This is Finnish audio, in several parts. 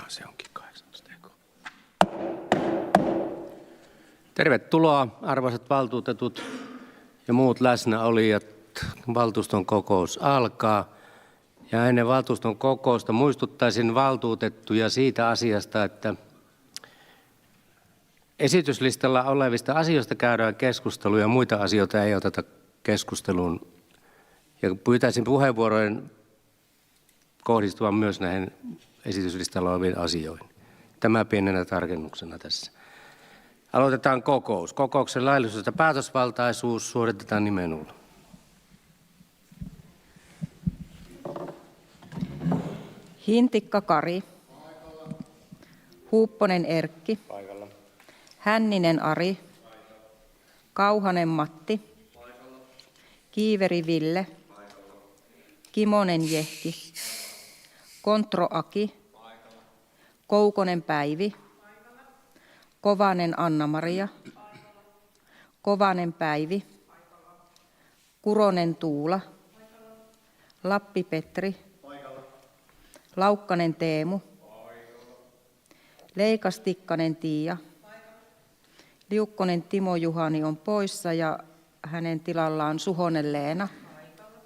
Se onkin 18. Tervetuloa arvoisat valtuutetut ja muut läsnäolijat. Valtuuston kokous alkaa. Ja ennen valtuuston kokousta muistuttaisin valtuutettuja siitä asiasta, että esityslistalla olevista asioista käydään keskustelua ja muita asioita ei oteta keskusteluun. Ja pyytäisin puheenvuorojen kohdistuvan myös näihin esityslistalla oleviin asioihin. Tämä pienenä tarkennuksena tässä. Aloitetaan kokous. Kokouksen laillisuus ja päätösvaltaisuus suoritetaan nimenulla. Hintikka Kari. Paikalla. Huupponen Erkki. Paikalla. Hänninen Ari. Paikalla. Kauhanen Matti. Paikalla. Kiiveri Ville. Paikalla. Kimonen Jehki. Kontro Aki. Paikalla. Koukonen Päivi. Paikalla. Kovanen Anna-Maria. Paikalla. Kovanen Päivi. Paikalla. Kuronen Tuula. Paikalla. Lappi Petri. Paikalla. Laukkanen Teemu. Paikalla. Leikas Tikkanen Tiia. Paikalla. Liukkonen Timo Juhani on poissa ja hänen tilallaan Suhonen Leena. Paikalla.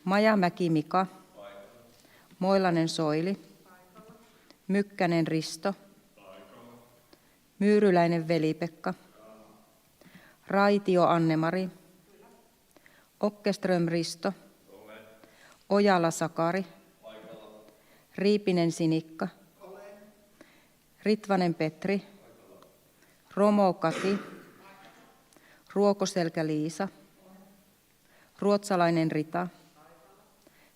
Majamäki Mika. Paikalla. Moilanen Soili. Paikalla. Mykkänen Risto. Paikalla. Myyryläinen Veli-Pekka. Paikalla. Raitio Anne-Mari. Okkeström Risto. Ole. Ojala Sakari. Paikalla. Riipinen Sinikka. Ole. Ritvanen Petri. Paikalla. Romo Kati. Ruokoselkä Liisa. Ruotsalainen Rita.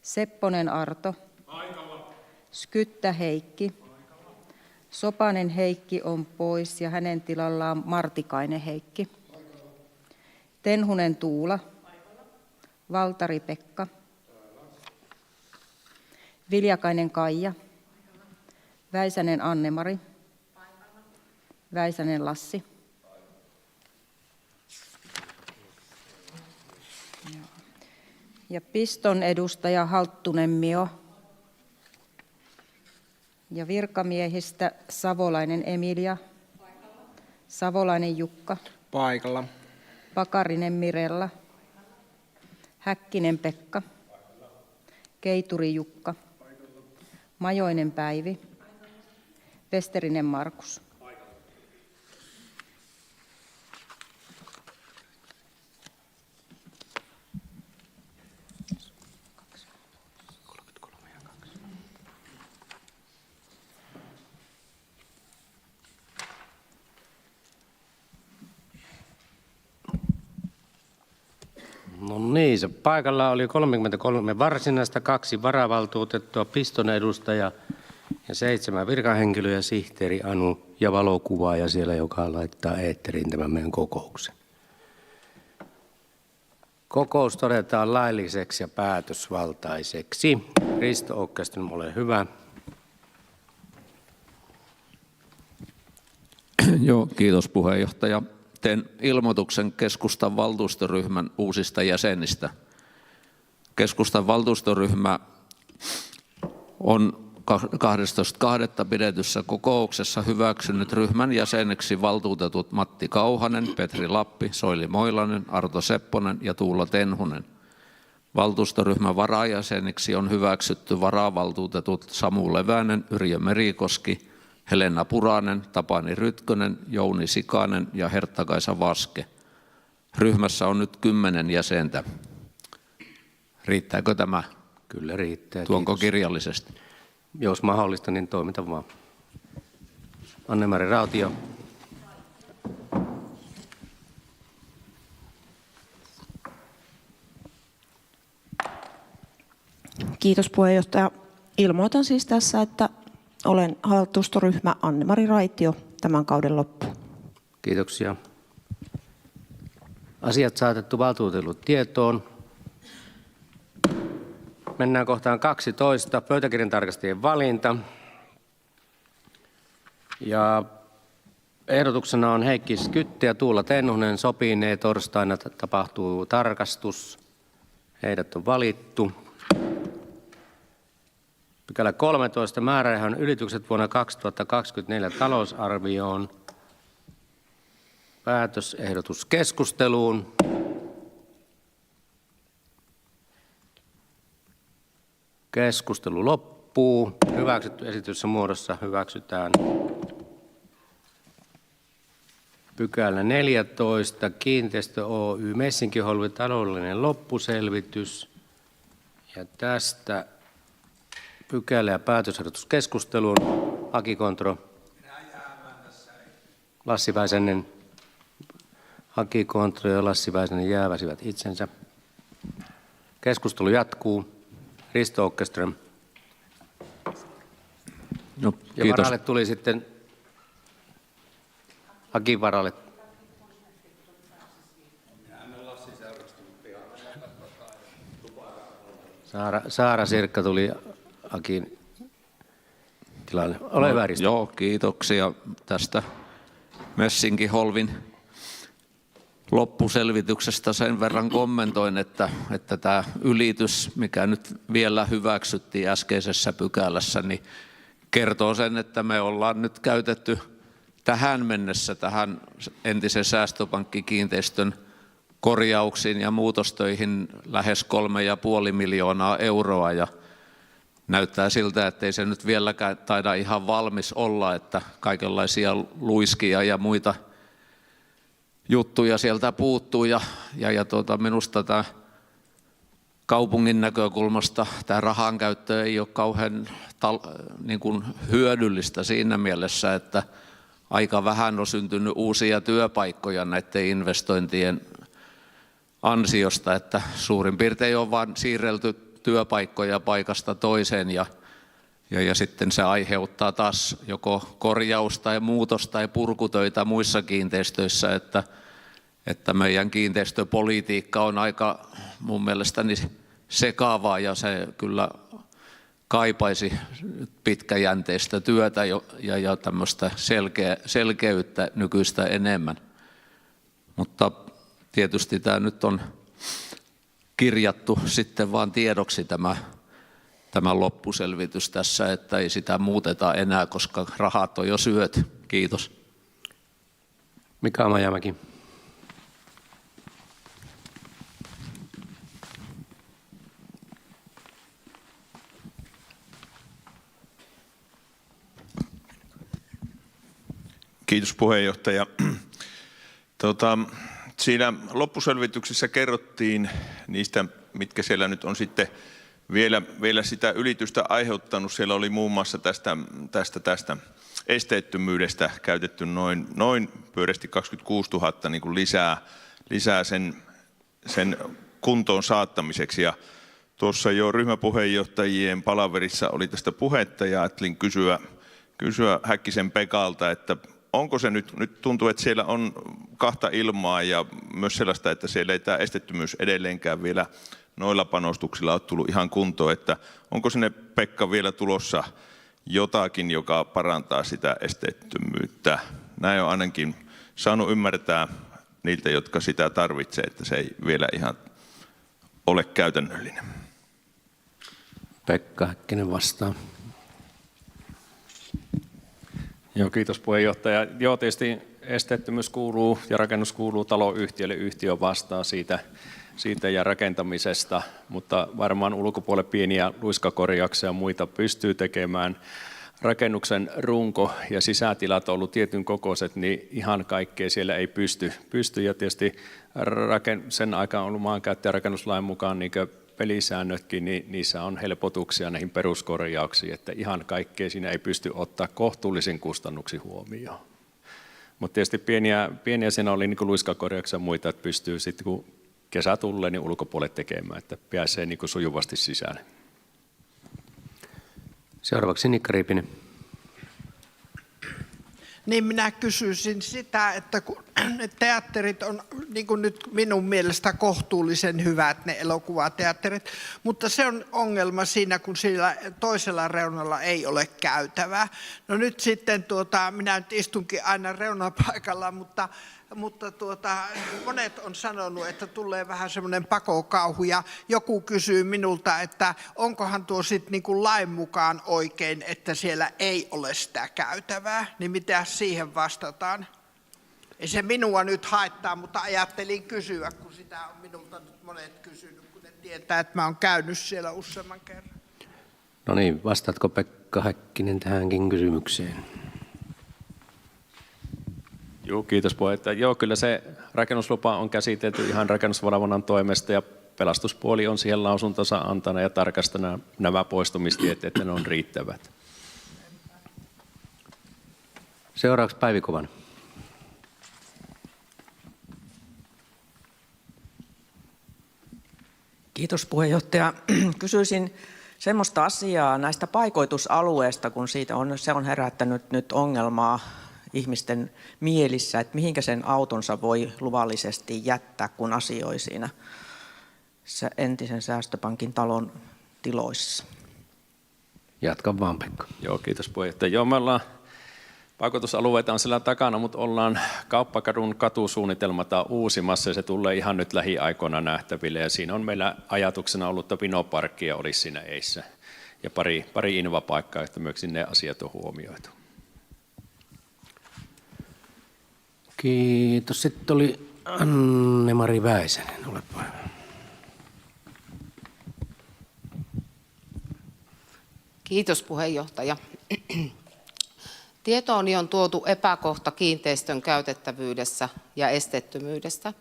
Sepponen Arto. Paikalla. Skyttä Heikki. Paikalla. Sopanen Heikki on pois ja hänen tilallaan Martikainen Heikki. Paikalla. Tenhunen Tuula. Paikalla. Valtari Pekka. Paikalla. Viljakainen Kaija. Paikalla. Väisänen Anne-Mari. Paikalla. Väisänen Lassi. Ja piston edustaja Halttunen Mio. Ja virkamiehistä Savolainen Emilia. Paikalla. Savolainen Jukka. Paikalla. Pakarinen Mirella. Paikalla. Häkkinen Pekka. Paikalla. Keituri Jukka. Paikalla. Majoinen Päivi. Paikalla. Westerinen Markus. No niin, se paikalla oli 33 varsinaista, 2 varavaltuutettua, piston edustaja ja 7 virkahenkilöä, sihteeri Anu ja valokuvaaja siellä, joka laittaa eetteriin tämän meidän kokouksen. Kokous todetaan lailliseksi ja päätösvaltaiseksi. Risto Okkeström, ole hyvä. Joo, kiitos puheenjohtaja. Teen ilmoituksen keskustan valtuustoryhmän uusista jäsenistä. Keskustan valtuustoryhmä on 12.2. pidetyssä kokouksessa hyväksynyt ryhmän jäseneksi valtuutetut Matti Kauhanen, Petri Lappi, Soili Moilanen, Arto Sepponen ja Tuula Tenhunen. Valtuustoryhmän varajäseniksi on hyväksytty varavaltuutetut Samu Levänen, Yrjö Merikoski, Helena Puranen, Tapani Rytkönen, Jouni Sikanen ja Hertta-Kaisa Vaske. Ryhmässä on nyt 10 jäsentä. Riittääkö tämä? Kyllä riittää. Tuonko kiitos. Kirjallisesti? Jos mahdollista, niin toimita vaan. Anne-Mari Rautio. Kiitos puheenjohtaja. Ilmoitan siis tässä, että olen valtuustoryhmä Anne-Mari Raitio tämän kauden loppuun. Kiitoksia. Asiat saatettu valtuutetut tietoon. Mennään kohtaan 12. Pöytäkirjan tarkastajien valinta. Ja Ehdotuksena on Heikki Skytte ja Tuula Tenhunen. Sopinee, torstaina tapahtuu tarkastus. Heidät on valittu. Pykälä 13. Määrärahan ylitykset vuonna 2024 talousarvioon. Päätösehdotus keskusteluun. Keskustelu loppuu. Hyväksytty esitys muodossa hyväksytään. Pykälä 14. Kiinteistö Oy Messinkiholvi taloudellinen loppuselvitys. Ja tästä pykälä- ja päätösehdotuskeskusteluun. Hakikontro. Lassi Väisänen. Hakikontro ja Lassi Väisänen jääväsivät itsensä. Keskustelu jatkuu. Risto Åkerström. No, Ja kiitos. varalle tuli sitten Akin varalle. Saara Sirkka tuli Akin tilalle. Ole hyvä, Risto. Joo, kiitoksia tästä Messinkiholvin loppuselvityksestä sen verran kommentoin, että tämä ylitys, mikä nyt vielä hyväksyttiin äskeisessä pykälässä, niin kertoo sen, että me ollaan nyt käytetty tähän mennessä tähän entisen säästöpankkikiinteistön korjauksiin ja muutostöihin lähes 3,5 miljoonaa euroa ja näyttää siltä, että ei se nyt vieläkään taida ihan valmis olla, että kaikenlaisia luiskia ja muita juttuja sieltä puuttuu ja minusta tämä kaupungin näkökulmasta tämä rahan käyttö ei ole kauhean niin kuin hyödyllistä siinä mielessä, että aika vähän on syntynyt uusia työpaikkoja näiden investointien ansiosta, että suurin piirtein on vain siirrelty työpaikkoja paikasta toiseen ja sitten se aiheuttaa taas joko korjaus- tai muutos- tai purkutöitä muissa kiinteistöissä, että meidän kiinteistöpolitiikka on aika mun mielestäni sekavaa ja se kyllä kaipaisi pitkäjänteistä työtä ja tämmöistä selkeyttä nykyistä enemmän. Mutta tietysti tämä nyt on kirjattu sitten vaan tiedoksi tämä loppuselvitys tässä, että ei sitä muuteta enää, koska rahat on jo syöty. Kiitos. Mika Majamäki. Kiitos puheenjohtaja. Siinä loppuselvityksessä kerrottiin niistä, mitkä siellä nyt on sitten vielä sitä ylitystä aiheuttanut. Siellä oli muun muassa tästä esteettömyydestä käytetty noin pyöreästi 26 000 niin kuin lisää sen kuntoon saattamiseksi. Ja tuossa jo ryhmäpuheenjohtajien palaverissa oli tästä puhetta ja ajattelin kysyä Häkkisen Pekalta, että onko se nyt tuntuu, että siellä on kahta ilmaa ja myös sellaista, että siellä ei tämä esteettömyys edelleenkään vielä noilla panostuksilla ole tullut ihan kuntoon, että onko sinne Pekka vielä tulossa jotakin, joka parantaa sitä esteettömyyttä. Näin on ainakin saanut ymmärtää niiltä, jotka sitä tarvitsee, että se ei vielä ihan ole käytännöllinen. Pekka Häkkinen vastaa. Joo, kiitos puheenjohtaja. Joo, tietysti esteettömyys kuuluu ja rakennus kuuluu taloyhtiölle. Yhtiö vastaa siitä ja rakentamisesta, mutta varmaan ulkopuolelle pieniä luiskakorjauksia ja muita pystyy tekemään. Rakennuksen runko ja sisätilat on ollut tietyn kokoiset, niin ihan kaikkea siellä ei pysty. Ja tietysti sen aikaan on ollut maankäyttö- ja rakennuslain mukaan niin pelisäännötkin, niin niissä on helpotuksia näihin peruskorjauksiin, että ihan kaikkea siinä ei pysty ottaa kohtuullisin kustannuksin huomioon. Mutta tietysti pieniä siinä oli niin kuin luiskakorjauksia ja muita, että pystyy sitten kun kesä tulee, niin ulkopuolelle tekemään, että pääsee niin kuin sujuvasti sisään. Seuraavaksi Nikka Riipinen. Niin minä kysyisin sitä, että kun ne teatterit on niin kuin nyt minun mielestä kohtuullisen hyvät, ne elokuvateatterit, mutta se on ongelma siinä, kun sillä toisella reunalla ei ole käytävää. No nyt sitten, minä nyt istunkin aina reunapaikalla, mutta monet on sanonut, että tulee vähän semmoinen pakokauhu ja joku kysyy minulta, että onkohan tuo sitten niin kuin lain mukaan oikein, että siellä ei ole sitä käytävää, niin mitä siihen vastataan? Ei se minua nyt haittaa, mutta ajattelin kysyä, kun sitä on minulta nyt monet kysynyt, kun ne tietää, että mä oon käynyt siellä useamman kerran. No niin, vastaatko Pekka Häkkinen tähänkin kysymykseen? Joo, kiitos puheenjohtaja. Joo, kyllä se rakennuslupa on käsitelty ihan rakennusvalvonnan toimesta ja pelastuspuoli on siihen lausuntonsa antana ja tarkastana nämä poistumistiet, että ne on riittävät. Seuraavaksi Päivi Kovan. Kiitos puheenjohtaja. Kysyisin semmoista asiaa näistä paikoitusalueista, kun se on herättänyt nyt ongelmaa ihmisten mielissä, että mihinkä sen autonsa voi luvallisesti jättää, kun asioi siinä entisen säästöpankin talon tiloissa. Jatka vaan, Pekka. Joo, kiitos puheenjohtaja. Joo, me ollaan paikoitusalueita on siellä takana, mutta ollaan Kauppakadun katusuunnitelmata uusimassa ja se tulee ihan nyt lähiaikoina nähtäville. Ja siinä on meillä ajatuksena ollut, että Vinoparkkia olisi siinä eissä ja pari invapaikkaa, että myös ne asiat on huomioitu. Kiitos. Sitten oli Anne-Mari Väisänen. Olepa hyvä. Kiitos puheenjohtaja. Tietooni on tuotu epäkohta kiinteistön käytettävyydessä ja esteettömyydestä.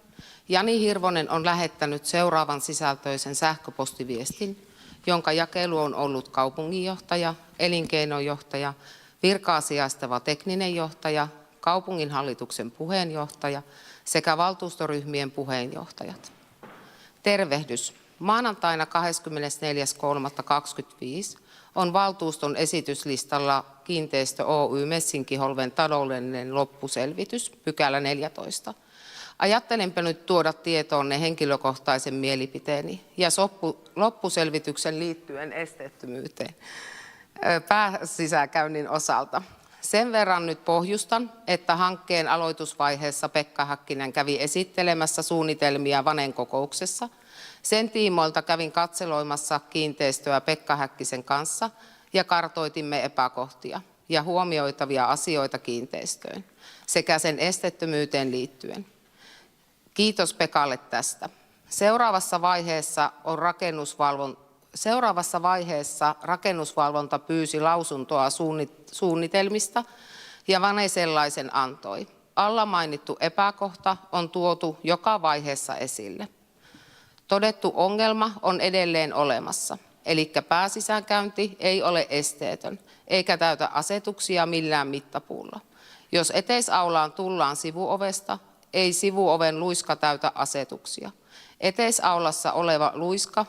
Jani Hirvonen on lähettänyt seuraavan sisältöisen sähköpostiviestin, jonka jakelu on ollut kaupunginjohtaja, elinkeinojohtaja, virkaa sijaistava tekninen johtaja, kaupunginhallituksen puheenjohtaja sekä valtuustoryhmien puheenjohtajat. Tervehdys. Maanantaina 24.3.25 on valtuuston esityslistalla Kiinteistö Oy Messinkiholven taloudellinen loppuselvitys, pykälä 14. Ajattelenpä nyt tuoda tietoonne henkilökohtaisen mielipiteeni ja loppuselvityksen liittyen esteettömyyteen pääsisäkäynnin osalta. Sen verran nyt pohjustan, että hankkeen aloitusvaiheessa Pekka Häkkinen kävi esittelemässä suunnitelmia Vanen kokouksessa. Sen tiimoilta kävin katseloimassa kiinteistöä Pekka Häkkisen kanssa ja kartoitimme epäkohtia ja huomioitavia asioita kiinteistöön sekä sen esteettömyyteen liittyen. Kiitos Pekalle tästä. Seuraavassa vaiheessa rakennusvalvonta pyysi lausuntoa suunnitelmista ja Vane sellaisen antoi. Alla mainittu epäkohta on tuotu joka vaiheessa esille. Todettu ongelma on edelleen olemassa, eli pääsisäänkäynti ei ole esteetön, eikä täytä asetuksia millään mittapuulla. Jos eteisaulaan tullaan sivuovesta, ei sivuoven luiska täytä asetuksia. Eteisaulassa oleva luiska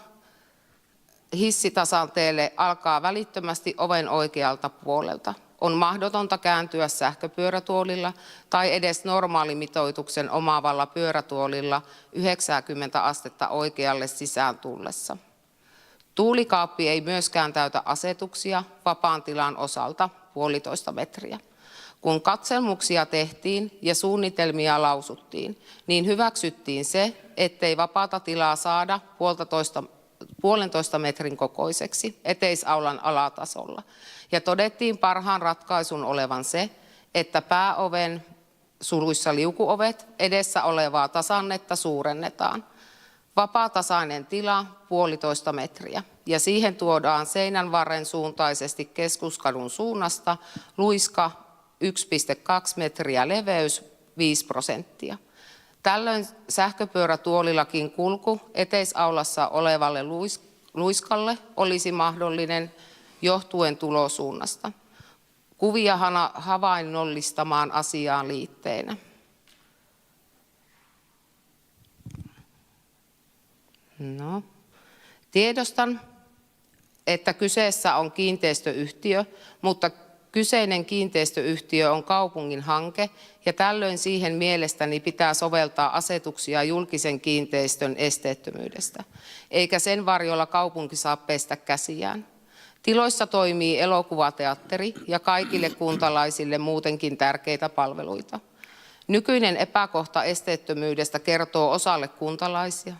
hissitasanteelle alkaa välittömästi oven oikealta puolelta. On mahdotonta kääntyä sähköpyörätuolilla tai edes normaalimitoituksen omaavalla pyörätuolilla 90 astetta oikealle sisään tullessa. Tuulikaappi ei myöskään täytä asetuksia vapaan tilan osalta 1,5 metriä. Kun katselmuksia tehtiin ja suunnitelmia lausuttiin, niin hyväksyttiin se, ettei vapaata tilaa saada 1,5 metrin kokoiseksi eteisaulan alatasolla. Ja todettiin parhaan ratkaisun olevan se, että pääoven suluissa liukuovet edessä olevaa tasannetta suurennetaan. Vapaatasainen tila 1,5 metriä ja siihen tuodaan seinän varren suuntaisesti Keskuskadun suunnasta luiska 1,2 metriä leveys 5%. Tällöin sähköpyörätuolillakin kulku eteisaulassa olevalle luiskalle olisi mahdollinen johtuen tulosuunnasta. Kuvia havainnollistamaan asiaan liitteenä. No. Tiedostan, että kyseessä on kiinteistöyhtiö, mutta Kyseinen kiinteistöyhtiö on kaupungin hanke ja tällöin siihen mielestäni pitää soveltaa asetuksia julkisen kiinteistön esteettömyydestä, eikä sen varjolla kaupunki saa pestä käsiään. Tiloissa toimii elokuvateatteri ja kaikille kuntalaisille muutenkin tärkeitä palveluita. Nykyinen epäkohta esteettömyydestä kertoo osalle kuntalaisia,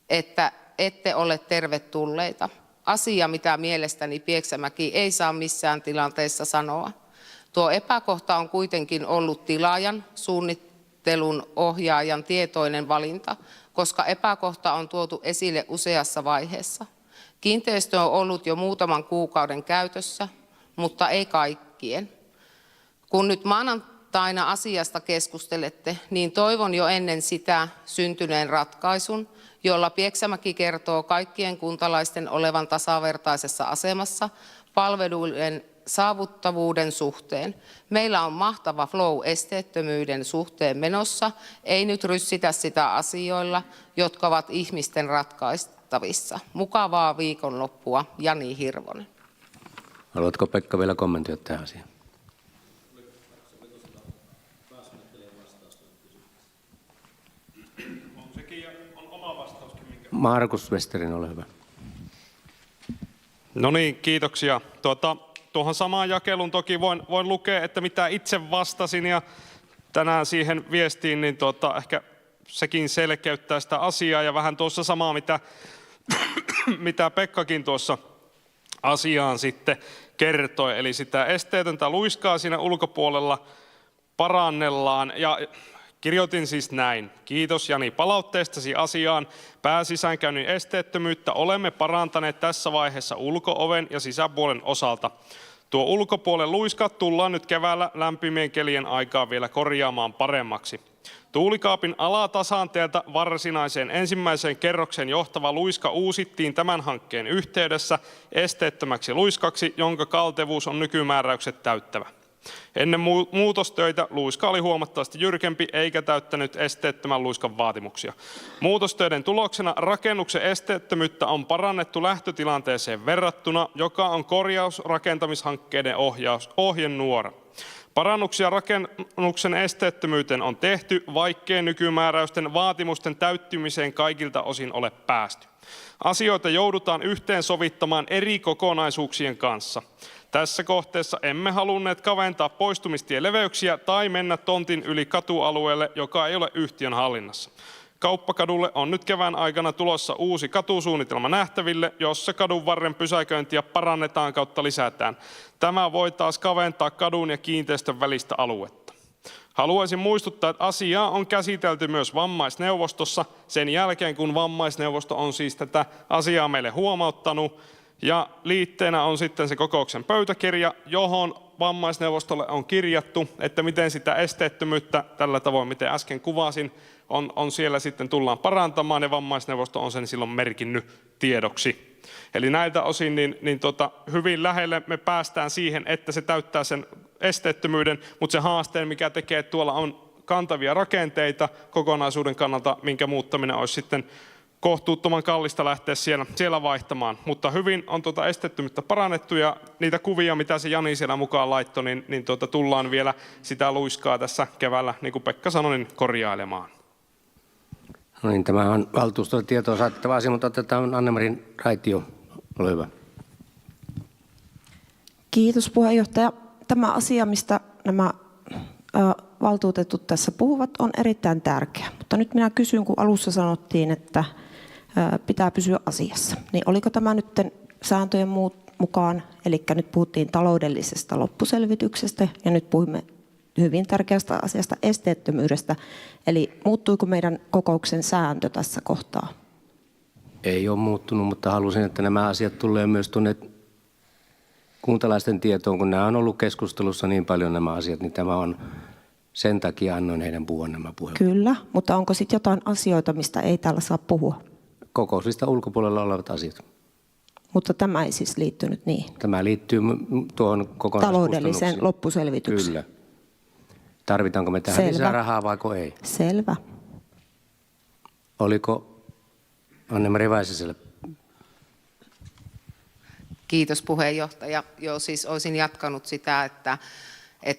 että ette ole tervetulleita. Asia, mitä mielestäni Pieksämäki ei saa missään tilanteessa sanoa. Tuo epäkohta on kuitenkin ollut tilaajan, suunnittelun ohjaajan tietoinen valinta, koska epäkohta on tuotu esille useassa vaiheessa. Kiinteistö on ollut jo muutaman kuukauden käytössä, mutta ei kaikkien. Kun nyt maanantaina asiasta keskustelette, niin toivon jo ennen sitä syntyneen ratkaisun, jolla Pieksämäki kertoo kaikkien kuntalaisten olevan tasavertaisessa asemassa palveluiden saavuttavuuden suhteen. Meillä on mahtava flow esteettömyyden suhteen menossa, ei nyt ryssitä sitä asioilla, jotka ovat ihmisten ratkaistavissa. Mukavaa viikonloppua, Jani Hirvonen. Haluatko Pekka vielä kommentoida tähän asiaan? Markus Westerinen, ole hyvä. No niin, kiitoksia. Tuohon samaan jakeluun toki voin lukea, että mitä itse vastasin ja tänään siihen viestiin, niin ehkä sekin selkeyttää sitä asiaa ja vähän tuossa samaa, mitä Pekkakin tuossa asiaan sitten kertoi. Eli sitä esteetöntä luiskaa siinä ulkopuolella parannellaan ja kirjoitin siis näin. Kiitos Jani palautteestasi asiaan. Pääsisäänkäynnin esteettömyyttä olemme parantaneet tässä vaiheessa ulko-oven ja sisäpuolen osalta. Tuo ulkopuolen luiska tullaan nyt keväällä lämpimien kelien aikaa vielä korjaamaan paremmaksi. Tuulikaapin alatasanteelta varsinaiseen ensimmäiseen kerrokseen johtava luiska uusittiin tämän hankkeen yhteydessä esteettömäksi luiskaksi, jonka kaltevuus on nykymääräykset täyttävä. Ennen muutostöitä luiska oli huomattavasti jyrkempi eikä täyttänyt esteettömän luiskan vaatimuksia. Muutostöiden tuloksena rakennuksen esteettömyyttä on parannettu lähtötilanteeseen verrattuna, joka on korjausrakentamishankkeiden ohjenuora. Parannuksia rakennuksen esteettömyyteen on tehty, vaikkei nykymääräysten vaatimusten täyttymiseen kaikilta osin ole päästy. Asioita joudutaan yhteensovittamaan eri kokonaisuuksien kanssa. Tässä kohteessa emme halunneet kaventaa poistumistieleveyksiä tai mennä tontin yli katualueelle, joka ei ole yhtiön hallinnassa. Kauppakadulle on nyt kevään aikana tulossa uusi katusuunnitelma nähtäville, jossa kadun varren pysäköintiä parannetaan kautta lisätään. Tämä voi taas kaventaa kadun ja kiinteistön välistä aluetta. Haluaisin muistuttaa, että asiaa on käsitelty myös vammaisneuvostossa sen jälkeen, kun vammaisneuvosto on siis tätä asiaa meille huomauttanut. Ja liitteenä on sitten se kokouksen pöytäkirja, johon vammaisneuvostolle on kirjattu, että miten sitä esteettömyyttä tällä tavoin, miten äsken kuvasin, on siellä sitten tullaan parantamaan ja vammaisneuvosto on sen silloin merkinnyt tiedoksi. Eli näiltä osin hyvin lähelle me päästään siihen, että se täyttää sen esteettömyyden, mutta se haasteen, mikä tekee, että tuolla on kantavia rakenteita kokonaisuuden kannalta, minkä muuttaminen olisi sitten kohtuuttoman kallista lähteä siellä vaihtamaan, mutta hyvin on esteettömyyttä parannettu ja niitä kuvia, mitä se Jani siellä mukaan laittoi, niin tullaan vielä sitä luiskaa tässä keväällä, niin kuin Pekka sanoi, niin korjailemaan. No niin, tämä on valtuustolle tietoa saatettava asia, mutta otetaan Anne-Mari Raitio, ole hyvä. Kiitos puheenjohtaja. Tämä asia, mistä nämä valtuutetut tässä puhuvat, on erittäin tärkeä. Mutta nyt minä kysyn, kun alussa sanottiin, että pitää pysyä asiassa. Niin oliko tämä nyt sääntöjen mukaan, eli nyt puhuttiin taloudellisesta loppuselvityksestä ja nyt puhumme hyvin tärkeästä asiasta esteettömyydestä. Eli muuttuiko meidän kokouksen sääntö tässä kohtaa? Ei ole muuttunut, mutta halusin, että nämä asiat tulee myös tuonne kuntalaisten tietoon, kun nämä on ollut keskustelussa niin paljon nämä asiat, niin tämä on sen takia annoin heidän puhua nämä puheenvuorot. Kyllä, mutta onko sitten jotain asioita, mistä ei täällä saa puhua? Kokouslistan ulkopuolella olevat asiat. Mutta tämä ei siis liittynyt niihin? Tämä liittyy tuohon kokonaiskustannuksiin. Taloudelliseen loppuselvitykseen? Kyllä. Tarvitaanko me tähän lisää rahaa vaiko ei? Selvä. Oliko Anne-Mari Väisiselle? Kiitos puheenjohtaja. Joo, siis olisin jatkanut sitä, että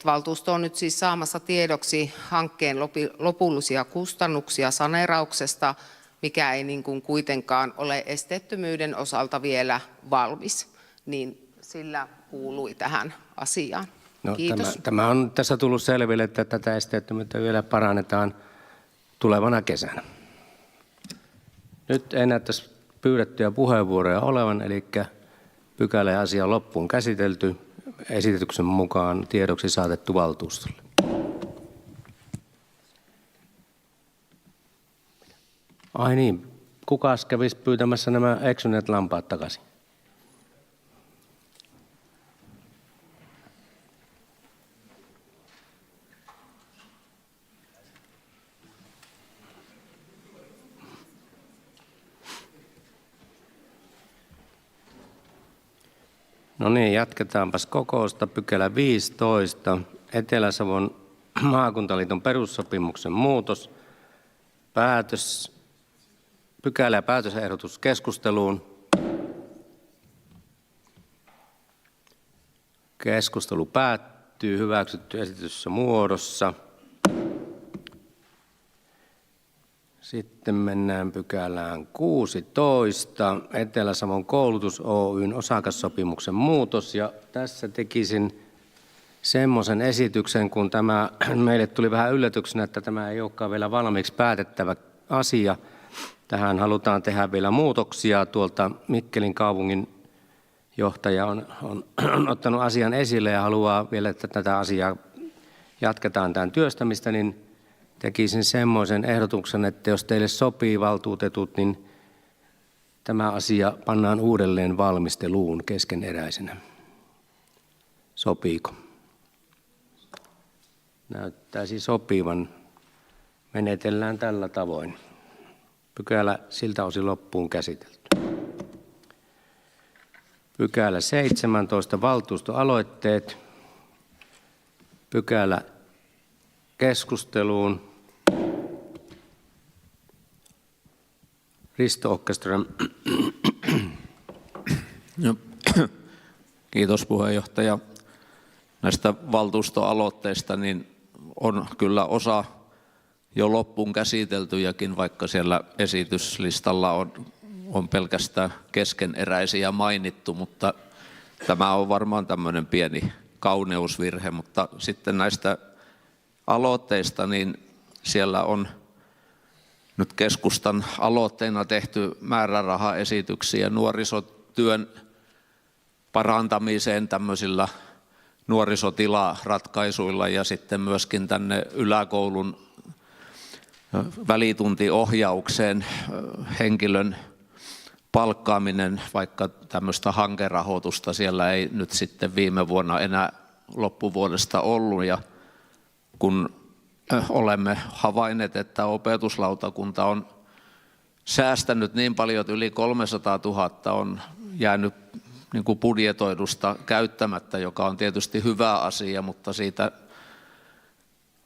valtuusto on nyt siis saamassa tiedoksi hankkeen lopullisia kustannuksia saneerauksesta, mikä ei niin kuin kuitenkaan ole esteettömyyden osalta vielä valmis, niin sillä kuului tähän asiaan. No, Kiitos. tämä on tässä tullut selville, että tätä esteettömyyttä vielä parannetaan tulevana kesänä. Nyt ei näyttäisi pyydettyjä puheenvuoroja olevan, eli pykälä ja asia loppuun käsitelty, esityksen mukaan tiedoksi saatettu valtuustolle. Ai niin, kukas kävisi pyytämässä nämä eksyneet lampaat takaisin? No niin, jatketaanpas kokousta. Pykälä 15. Etelä-Savon maakuntaliiton perussopimuksen muutos. Pykälä- ja päätösehdotus keskusteluun. Keskustelu päättyy. Hyväksytty esityssä muodossa. Sitten mennään pykälään 16. Etelä-Savon koulutus Oyn osakassopimuksen muutos. Ja tässä tekisin semmoisen esityksen, kun tämä meille tuli vähän yllätyksenä, että tämä ei olekaan vielä valmiiksi päätettävä asia. Tähän halutaan tehdä vielä muutoksia. Tuolta Mikkelin kaupungin johtaja on ottanut asian esille ja haluaa vielä, että tätä asiaa jatketaan tämän työstämistä, niin tekisin semmoisen ehdotuksen, että jos teille sopii valtuutetut, niin tämä asia pannaan uudelleen valmisteluun keskeneräisenä. Sopiiko? Näyttäisi sopivan. Menetellään tällä tavoin. Pykälä siltä osin loppuun käsitelty. Pykälä 17. Valtuustoaloitteet. Pykälä keskusteluun. Risto Åkerström. Kiitos puheenjohtaja. Näistä valtuustoaloitteista niin on kyllä osa jo loppuun käsiteltyjäkin, vaikka siellä esityslistalla on pelkästään keskeneräisiä mainittu, mutta tämä on varmaan tämmöinen pieni kauneusvirhe, mutta sitten näistä aloitteista, niin siellä on nyt keskustan aloitteena tehty määrärahaesityksiä nuorisotyön parantamiseen tämmöisillä nuorisotilaratkaisuilla ja sitten myöskin tänne yläkoulun välituntiohjaukseen henkilön palkkaaminen, vaikka tämmöistä hankerahoitusta siellä ei nyt sitten viime vuonna enää loppuvuodesta ollut. Ja kun olemme havainneet, että opetuslautakunta on säästänyt niin paljon, että yli 300 000 on jäänyt niin kuin budjetoidusta käyttämättä, joka on tietysti hyvä asia, mutta siitä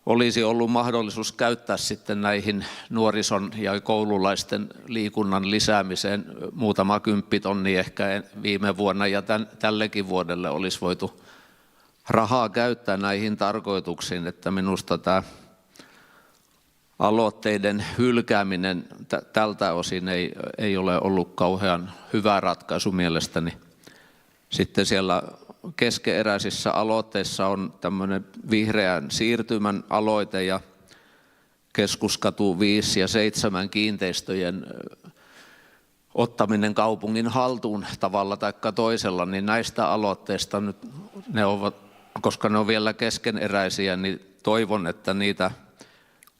olisi ollut mahdollisuus käyttää sitten näihin nuorison ja koululaisten liikunnan lisäämiseen muutama 10 000 ehkä viime vuonna, ja tällekin vuodelle olisi voitu rahaa käyttää näihin tarkoituksiin, että minusta tämä aloitteiden hylkääminen tältä osin ei ole ollut kauhean hyvä ratkaisu mielestäni. Sitten siellä keskeeräisissä aloitteissa on tämmöinen vihreän siirtymän aloite ja Keskuskatu 5 ja 7 kiinteistöjen ottaminen kaupungin haltuun tavalla tai toisella, niin näistä aloitteista nyt ne ovat, koska ne on vielä keskeneräisiä, niin toivon, että niitä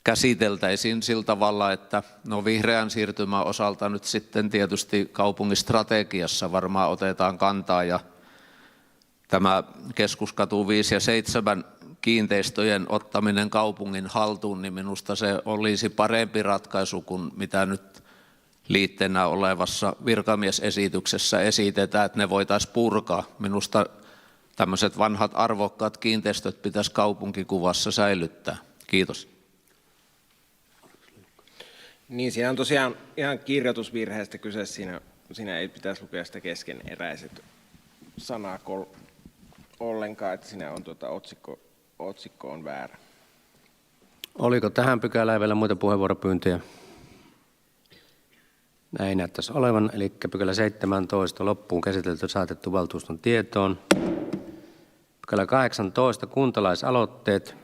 käsiteltäisiin sillä tavalla, että no vihreän siirtymän osalta nyt sitten tietysti kaupungin strategiassa varmaan otetaan kantaa, ja tämä Keskuskatu 5 ja 7 kiinteistöjen ottaminen kaupungin haltuun, niin minusta se olisi parempi ratkaisu kuin mitä nyt liitteenä olevassa virkamiesesityksessä esitetään, että ne voitaisiin purkaa. Minusta tämmöiset vanhat arvokkaat kiinteistöt pitäisi kaupunkikuvassa säilyttää. Kiitos. Niin, siinä on tosiaan ihan kirjoitusvirheestä kyse. Siinä ei pitäisi lukea sitä keskeneräiset. sanaa ollenkaan, että siinä on otsikko on väärä. Oliko tähän pykälään vielä muita puheenvuoropyyntöjä? Näin näyttäisi olevan, eli pykälä 17 loppuun käsitelty saatettu valtuuston tietoon. Pykälä 18 kuntalaisaloitteet.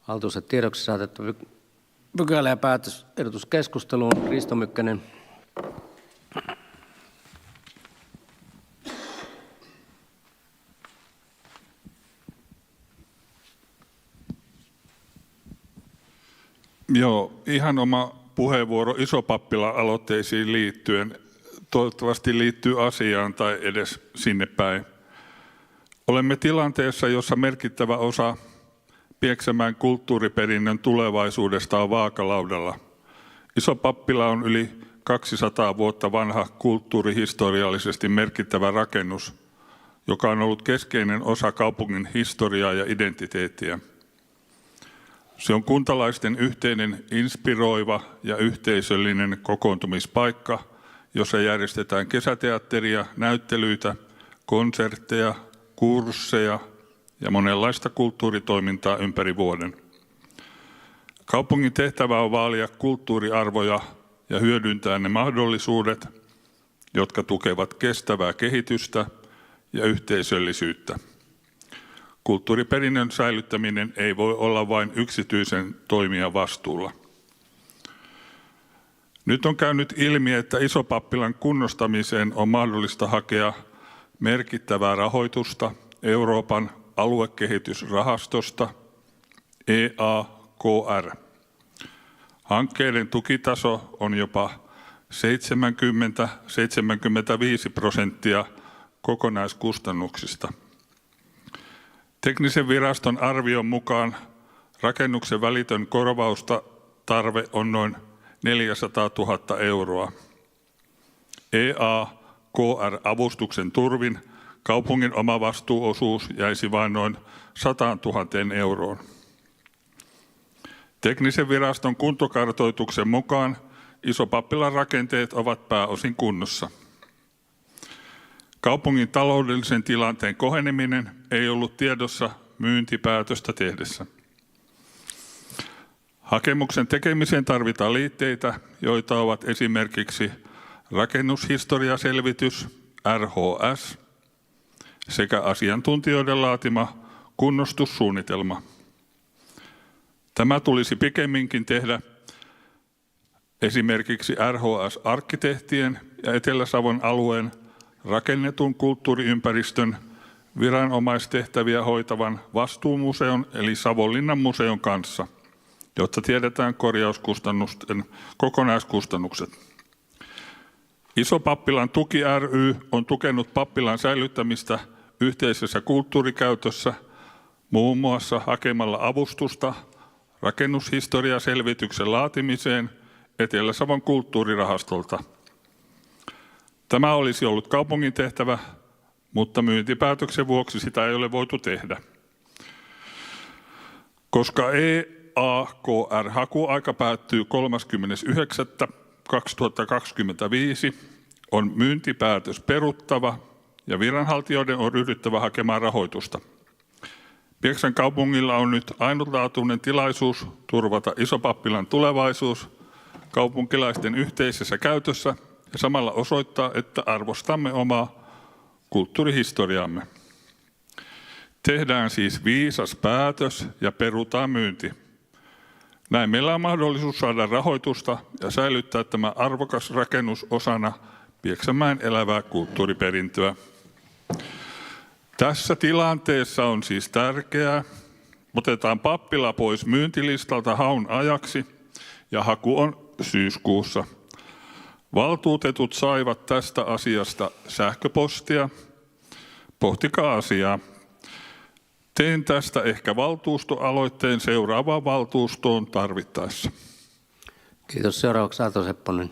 Valtuuston tiedoksi saatettu pykälä ja päätösehdotus keskusteluun. Risto Mykkänen. Joo, ihan oma puheenvuoro Isopappila-aloitteisiin liittyen. Toivottavasti liittyy asiaan tai edes sinne päin. Olemme tilanteessa, jossa merkittävä osa Pieksämäen kulttuuriperinnön tulevaisuudesta on vaakalaudalla. Isopappila on yli 200 vuotta vanha kulttuurihistoriallisesti merkittävä rakennus, joka on ollut keskeinen osa kaupungin historiaa ja identiteettiä. Se on kuntalaisten yhteinen inspiroiva ja yhteisöllinen kokoontumispaikka, jossa järjestetään kesäteatteria, näyttelyitä, konsertteja, kursseja ja monenlaista kulttuuritoimintaa ympäri vuoden. Kaupungin tehtävä on vaalia kulttuuriarvoja ja hyödyntää ne mahdollisuudet, jotka tukevat kestävää kehitystä ja yhteisöllisyyttä. Kulttuuriperinnön säilyttäminen ei voi olla vain yksityisen toimijan vastuulla. Nyt on käynyt ilmi, että Isopappilan kunnostamiseen on mahdollista hakea merkittävää rahoitusta Euroopan aluekehitysrahastosta EAKR. Hankkeiden tukitaso on jopa 70-75% kokonaiskustannuksista. Teknisen viraston arvion mukaan rakennuksen välitön korvausta tarve on noin 400 000 euroa. EAKR-avustuksen turvin kaupungin omavastuuosuus jäisi vain noin 100 000 euroon. Teknisen viraston kuntokartoituksen mukaan Isopappilan rakenteet ovat pääosin kunnossa. Kaupungin taloudellisen tilanteen koheneminen ei ollut tiedossa myyntipäätöstä tehdessä. Hakemuksen tekemiseen tarvitaan liitteitä, joita ovat esimerkiksi rakennushistoriaselvitys, RHS, sekä asiantuntijoiden laatima kunnostussuunnitelma. Tämä tulisi pikemminkin tehdä esimerkiksi RHS-arkkitehtien ja Etelä-Savon alueen rakennetun kulttuuriympäristön viranomaistehtäviä hoitavan vastuumuseon eli Savonlinnan museon kanssa, jotta tiedetään korjauskustannusten kokonaiskustannukset. Isopappilan tuki ry on tukenut pappilan säilyttämistä yhteisessä kulttuurikäytössä muun muassa hakemalla avustusta rakennushistoriaselvityksen laatimiseen Etelä-Savon kulttuurirahastolta. Tämä olisi ollut kaupungin tehtävä, mutta myyntipäätöksen vuoksi sitä ei ole voitu tehdä. Koska EAKR-hakuaika päättyy 30.9.2025, on myyntipäätös peruttava ja viranhaltijoiden on ryhdyttävä hakemaan rahoitusta. Pieksämäen kaupungilla on nyt ainutlaatuinen tilaisuus turvata Isopappilan tulevaisuus kaupunkilaisten yhteisessä käytössä ja samalla osoittaa, että arvostamme omaa kulttuurihistoriaamme. Tehdään siis viisas päätös ja perutaan myynti. Näin meillä on mahdollisuus saada rahoitusta ja säilyttää tämä arvokas rakennus osana Pieksämäen elävää kulttuuriperintöä. Tässä tilanteessa on siis tärkeää, otetaan pappila pois myyntilistalta haun ajaksi ja haku on syyskuussa. Valtuutetut saivat tästä asiasta sähköpostia. Pohtikaa asiaa. Teen tästä ehkä valtuustoaloitteen seuraavaan valtuustoon tarvittaessa. Kiitos. Seuraavaksi Aato Sepponen.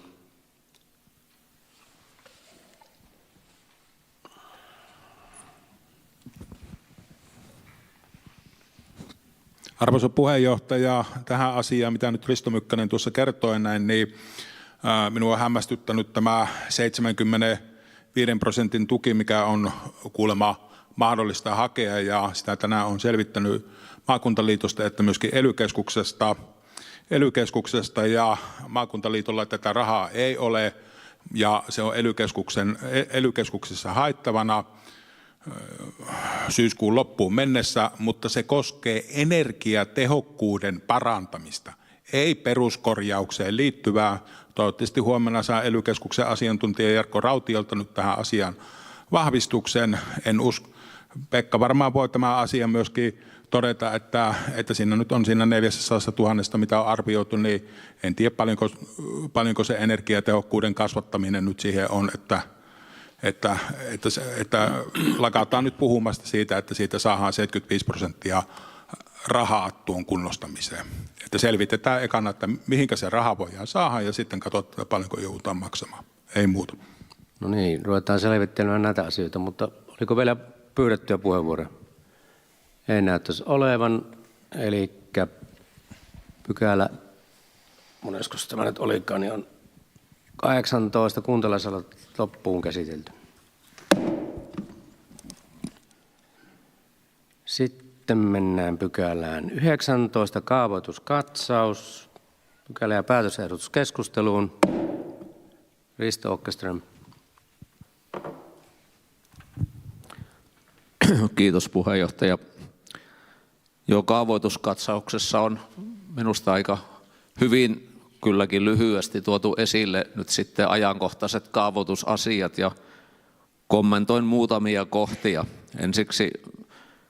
Arvoisa puheenjohtaja, tähän asiaan, mitä nyt Risto Mykkänen tuossa kertoi näin, niin minua on hämmästyttänyt tämä 5% tuki, mikä on kuulemma mahdollista hakea, ja sitä tänään on selvittänyt maakuntaliitosta, että myöskin ELY-keskuksesta, ja maakuntaliitolla tätä rahaa ei ole, ja se on ELY-keskuksessa haettavana syyskuun loppuun mennessä, mutta se koskee energiatehokkuuden parantamista, ei peruskorjaukseen liittyvää. Toivottavasti huomenna saa ELY-keskuksen asiantuntija Jarkko Rautiolta nyt tähän asiaan vahvistuksen. Pekka varmaan voi tämän asian myöskin todeta, että siinä nyt on siinä 400 000, mitä on arvioitu, niin en tiedä paljonko se energiatehokkuuden kasvattaminen nyt siihen on, että lakataan nyt puhumasta siitä, että siitä saadaan 75% rahaa tuon kunnostamiseen. Että selvitetään ekana, että mihinkä se raha voidaan saada, ja sitten katsotaan, paljonko joudutaan maksamaan. Ei muuta. No niin, ruvetaan selvittelemään näitä asioita, mutta oliko vielä pyydettyjä puheenvuoroja? Ei näyttäisi olevan, eli pykälä, monesko tämä nyt olikaan, niin on 18 kuntalaisella loppuun käsitelty. Sitten mennään pykälään 19, kaavoituskatsaus, pykälä- ja päätösehdotuskeskusteluun. Risto Åkerström. Kiitos puheenjohtaja. Jo kaavoituskatsauksessa on minusta aika hyvin kylläkin lyhyesti tuotu esille nyt sitten ajankohtaiset kaavoitusasiat ja kommentoin muutamia kohtia. Ensiksi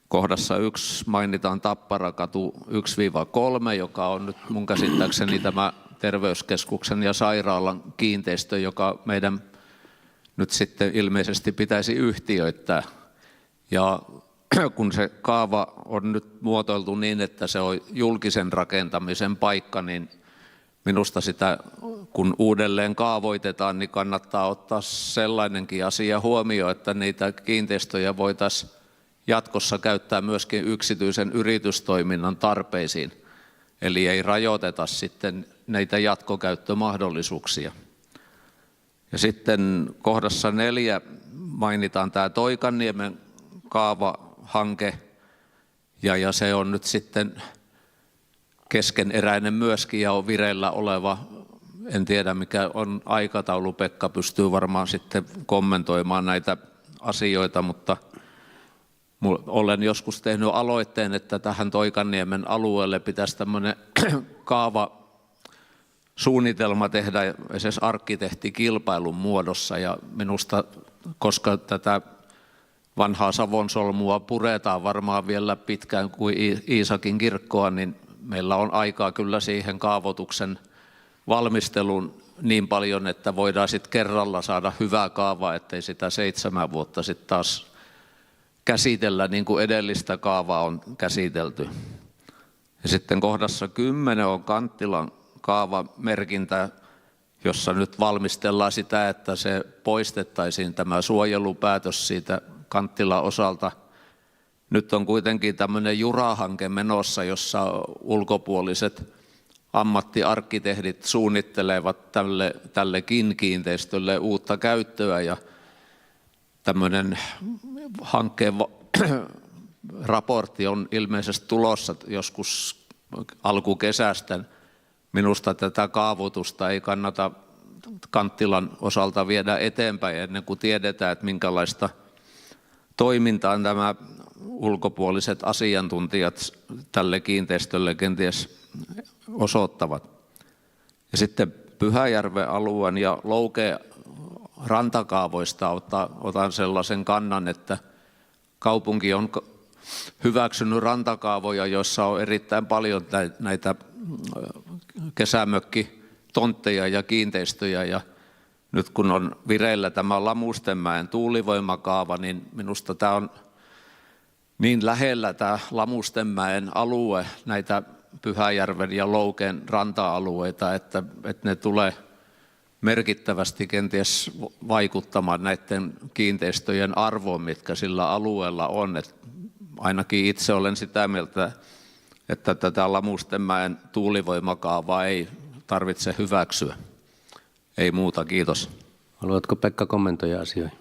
kohdassa 1 mainitaan Tapparakatu 1-3, joka on nyt mun käsittääkseni tämä terveyskeskuksen ja sairaalan kiinteistö, joka meidän nyt sitten ilmeisesti pitäisi yhtiöittää. Ja kun se kaava on nyt muotoiltu niin, että se on julkisen rakentamisen paikka, niin minusta sitä, kun uudelleen kaavoitetaan, niin kannattaa ottaa sellainenkin asia huomioon, että niitä kiinteistöjä voitaisiin jatkossa käyttää myöskin yksityisen yritystoiminnan tarpeisiin. Eli ei rajoiteta sitten näitä jatkokäyttömahdollisuuksia. Ja sitten kohdassa 4 mainitaan tämä Toikanniemen kaavahanke, ja se on nyt sitten keskeneräinen myöskin ja on vireillä oleva. En tiedä mikä on aikataulu, Pekka pystyy varmaan sitten kommentoimaan näitä asioita, mutta olen joskus tehnyt aloitteen, että tähän Toikanniemen alueelle pitäisi tämmöinen kaavasuunnitelma tehdä esimerkiksi arkkitehtikilpailun muodossa, ja minusta, koska tätä vanhaa Savonsolmua puretaan varmaan vielä pitkään kuin Iisakin kirkkoa, niin meillä on aikaa kyllä siihen kaavoituksen valmisteluun niin paljon, että voidaan sitten kerralla saada hyvää kaavaa, ettei sitä 7 vuotta sitten taas käsitellä niin kuin edellistä kaavaa on käsitelty. Ja sitten kohdassa 10 on Kanttilan kaavamerkintä, jossa nyt valmistellaan sitä, että se poistettaisiin tämä suojelupäätös siitä Kanttilan osalta. Nyt on kuitenkin tämmöinen Jura-hanke menossa, jossa ulkopuoliset ammattiarkkitehdit suunnittelevat tällekin kiinteistölle uutta käyttöä, ja tämmöinen hankkeen raportti on ilmeisesti tulossa joskus alkukesästä. Minusta tätä kaavoitusta ei kannata Kanttilan osalta viedä eteenpäin ennen kuin tiedetään, että minkälaista toimintaa nämä ulkopuoliset asiantuntijat tälle kiinteistölle kenties osoittavat. Ja sitten Pyhäjärven alueen ja Loukeen rantakaavoista otan sellaisen kannan, että kaupunki on hyväksynyt rantakaavoja, joissa on erittäin paljon näitä kesämökkitontteja ja kiinteistöjä, ja nyt kun on vireillä tämä Lamustenmäen tuulivoimakaava, niin minusta tämä on niin lähellä tämä Lamustenmäen alue, näitä Pyhäjärven ja Loukeen ranta-alueita, että ne tulee merkittävästi kenties vaikuttamaan näiden kiinteistöjen arvoon, mitkä sillä alueella on. Et ainakin itse olen sitä mieltä, että tätä Lamustenmäen tuulivoimakaavaa ei tarvitse hyväksyä. Ei muuta, kiitos. Haluatko Pekka kommentoida asioihin?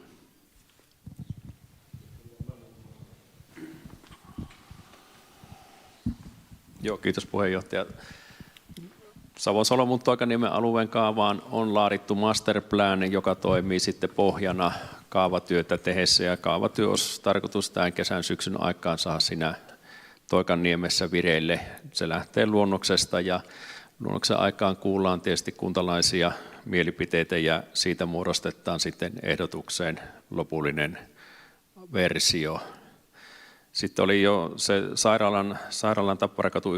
Joo, kiitos puheenjohtaja. Savon-Solomon-Toikaniemen alueen kaavaan on laadittu masterplan, joka toimii sitten pohjana kaavatyötä tehdessä, ja kaavatyö olisi tarkoitus tämän kesän syksyn aikaan saada siinä Toikanniemessä vireille. Se lähtee luonnoksesta, ja luonnoksen aikaan kuullaan tietysti kuntalaisia mielipiteitä, ja siitä muodostetaan sitten ehdotukseen lopullinen versio. Sitten oli jo se sairaalan Tapparakatu 1-3,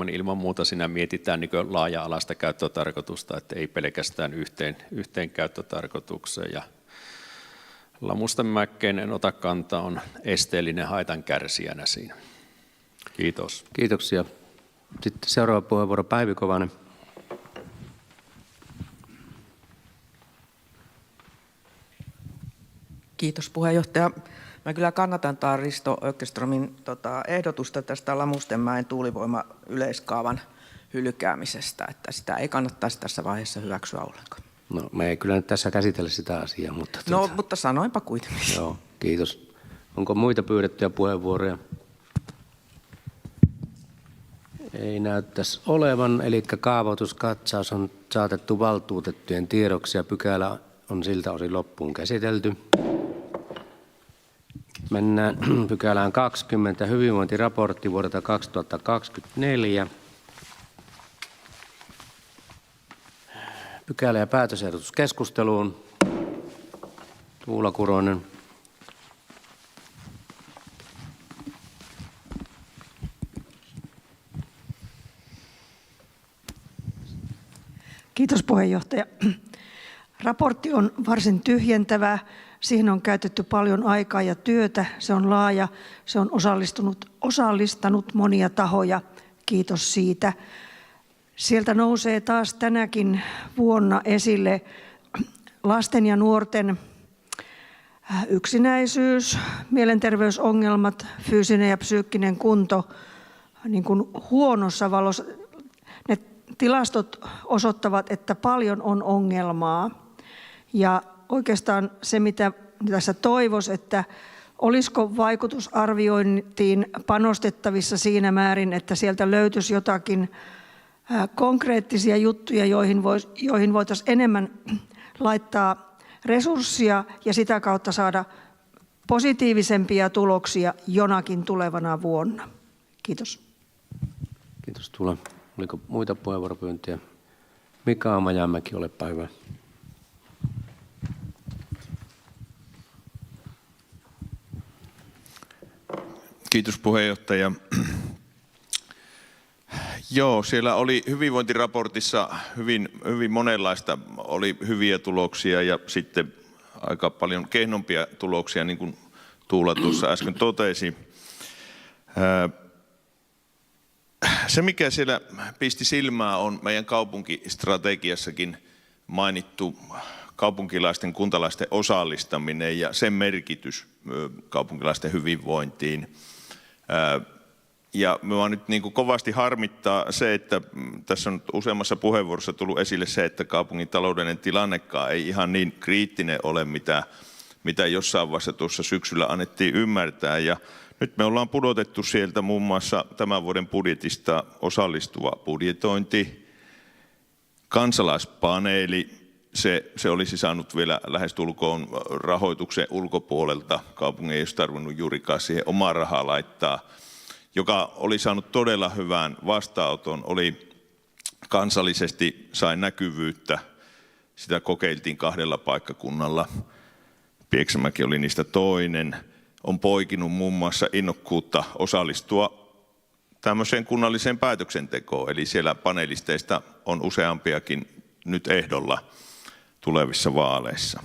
niin ilman muuta siinä mietitään niin laaja-alaista käyttötarkoitusta, että ei pelkästään yhteen käyttötarkoitukseen. Ja Lamustenmäkkeen en ota kantaa, on esteellinen haitan kärsijänä siinä. Kiitos. Kiitoksia. Sitten seuraava puheenvuoro, Päivi Kovanen. Kiitos puheenjohtaja. Mä kyllä kannatan Risto Öckerströmin ehdotusta tästä Lamustenmäen tuulivoima-yleiskaavan hylkäämisestä, että sitä ei kannattaisi tässä vaiheessa hyväksyä ollenkaan. No, me ei kyllä nyt tässä käsitellä sitä asiaa, mutta... Mutta sanoinpa kuitenkin. Joo, kiitos. Onko muita pyydettyjä puheenvuoroja? Ei näyttäisi olevan, eli kaavoituskatsaus on saatettu valtuutettujen tiedoksi ja pykälä on siltä osin loppuun käsitelty. Mennään pykälään 20, hyvinvointiraportti vuodelta 2024. Pykälä- ja päätösehdotus keskusteluun. Tuula Kuronen. Kiitos puheenjohtaja. Raportti on varsin tyhjentävä. Siihen on käytetty paljon aikaa ja työtä. Se on laaja. Se on osallistanut monia tahoja. Kiitos siitä. Sieltä nousee taas tänäkin vuonna esille lasten ja nuorten yksinäisyys, mielenterveysongelmat, fyysinen ja psyykkinen kunto niin kuin huonossa valossa. Ne tilastot osoittavat, että paljon on ongelmaa. Ja oikeastaan se, mitä tässä toivoisi, että olisiko vaikutusarviointiin panostettavissa siinä määrin, että sieltä löytyisi jotakin konkreettisia juttuja, joihin voitaisiin enemmän laittaa resurssia ja sitä kautta saada positiivisempia tuloksia jonakin tulevana vuonna. Kiitos. Kiitos Tuula. Oliko muita puheenvuoropyyntöjä? Mika Majamäki, olepa hyvä. Kiitos puheenjohtaja. Joo, siellä oli hyvinvointiraportissa hyvin monenlaista, oli hyviä tuloksia ja sitten aika paljon kehnompia tuloksia, niin kuin Tuula tuossa äsken totesi. Se, mikä siellä pisti silmää, on meidän kaupunkistrategiassakin mainittu kaupunkilaisten, kuntalaisten osallistaminen ja sen merkitys kaupunkilaisten hyvinvointiin. Ja minua nyt niin kuin kovasti harmittaa se, että tässä on useammassa puheenvuorossa tullut esille se, että kaupungin taloudellinen tilannekaan ei ihan niin kriittinen ole, mitä jossain vaiheessa tuossa syksyllä annettiin ymmärtää. Ja nyt me ollaan pudotettu sieltä muun muassa tämän vuoden budjetista osallistuva budjetointi, kansalaispaneeli, se olisi saanut vielä lähestulkoon rahoituksen ulkopuolelta. Kaupungin ei olisi tarvinnut juurikaan siihen omaa rahaa laittaa, joka oli saanut todella hyvän vastaanoton, oli kansallisesti, sai näkyvyyttä. Sitä kokeiltiin 2 paikkakunnalla. Pieksämäki oli niistä toinen. On poikinut muun muassa innokkuutta osallistua tämmöiseen kunnalliseen päätöksentekoon. Eli siellä panelisteista on useampiakin nyt ehdolla tulevissa vaaleissa.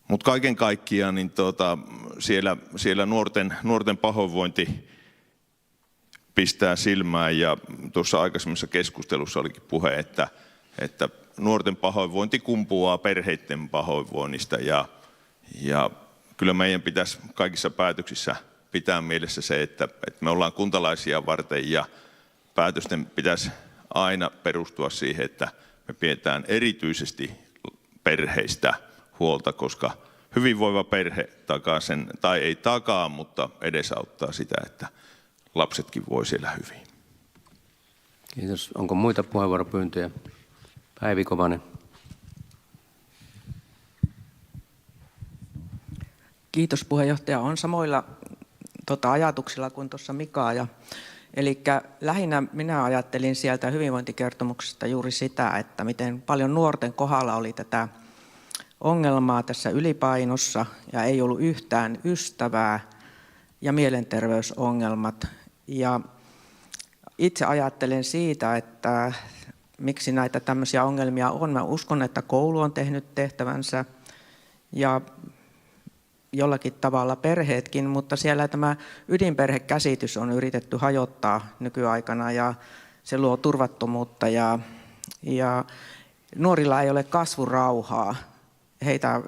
Mutta kaiken kaikkiaan niin siellä nuorten pahoinvointi pistää silmään ja tuossa aikaisemmassa keskustelussa olikin puhe, että nuorten pahoinvointi kumpuaa perheiden pahoinvoinnista ja kyllä meidän pitäisi kaikissa päätöksissä pitää mielessä se, että me ollaan kuntalaisia varten ja päätösten pitäisi aina perustua siihen, että me pidetään erityisesti perheistä huolta, koska hyvinvoiva perhe takaa sen, tai ei takaa, mutta edesauttaa sitä, että lapsetkin voi siellä hyvin. Kiitos. Onko muita puheenvuoropyyntöjä? Päivi Kovanen. Kiitos puheenjohtaja. On samoilla ajatuksilla kuin tuossa Mika. Eli lähinnä minä ajattelin sieltä hyvinvointikertomuksesta juuri sitä, että miten paljon nuorten kohdalla oli tätä ongelmaa tässä ylipainossa ja ei ollut yhtään ystävää ja mielenterveysongelmat. Ja itse ajattelen siitä, että miksi näitä tämmöisiä ongelmia on. Mä uskon, että koulu on tehnyt tehtävänsä ja jollakin tavalla perheetkin, mutta siellä tämä ydinperhekäsitys on yritetty hajottaa nykyaikana ja se luo turvattomuutta ja nuorilla ei ole kasvurauhaa. Heitä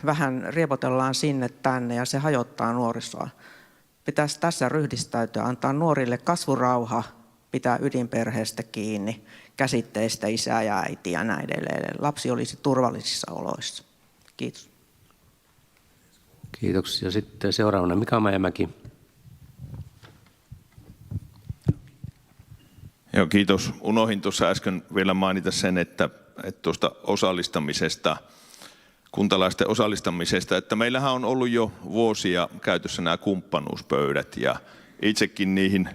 vähän riepotellaan sinne tänne ja se hajottaa nuorisoa. Pitäisi tässä ryhdistäytyä, antaa nuorille kasvurauha, pitää ydinperheestä kiinni, käsitteistä isää ja äitiä ja näin edelleen. Lapsi olisi turvallisissa oloissa. Kiitos. Kiitoksia. Sitten seuraavana Mika Mäenmäki. Joo, kiitos. Unohdin tuossa äsken vielä mainita sen, että tuosta osallistamisesta, kuntalaisten osallistamisesta, että meillähän on ollut jo vuosia käytössä nämä kumppanuuspöydät ja itsekin niihin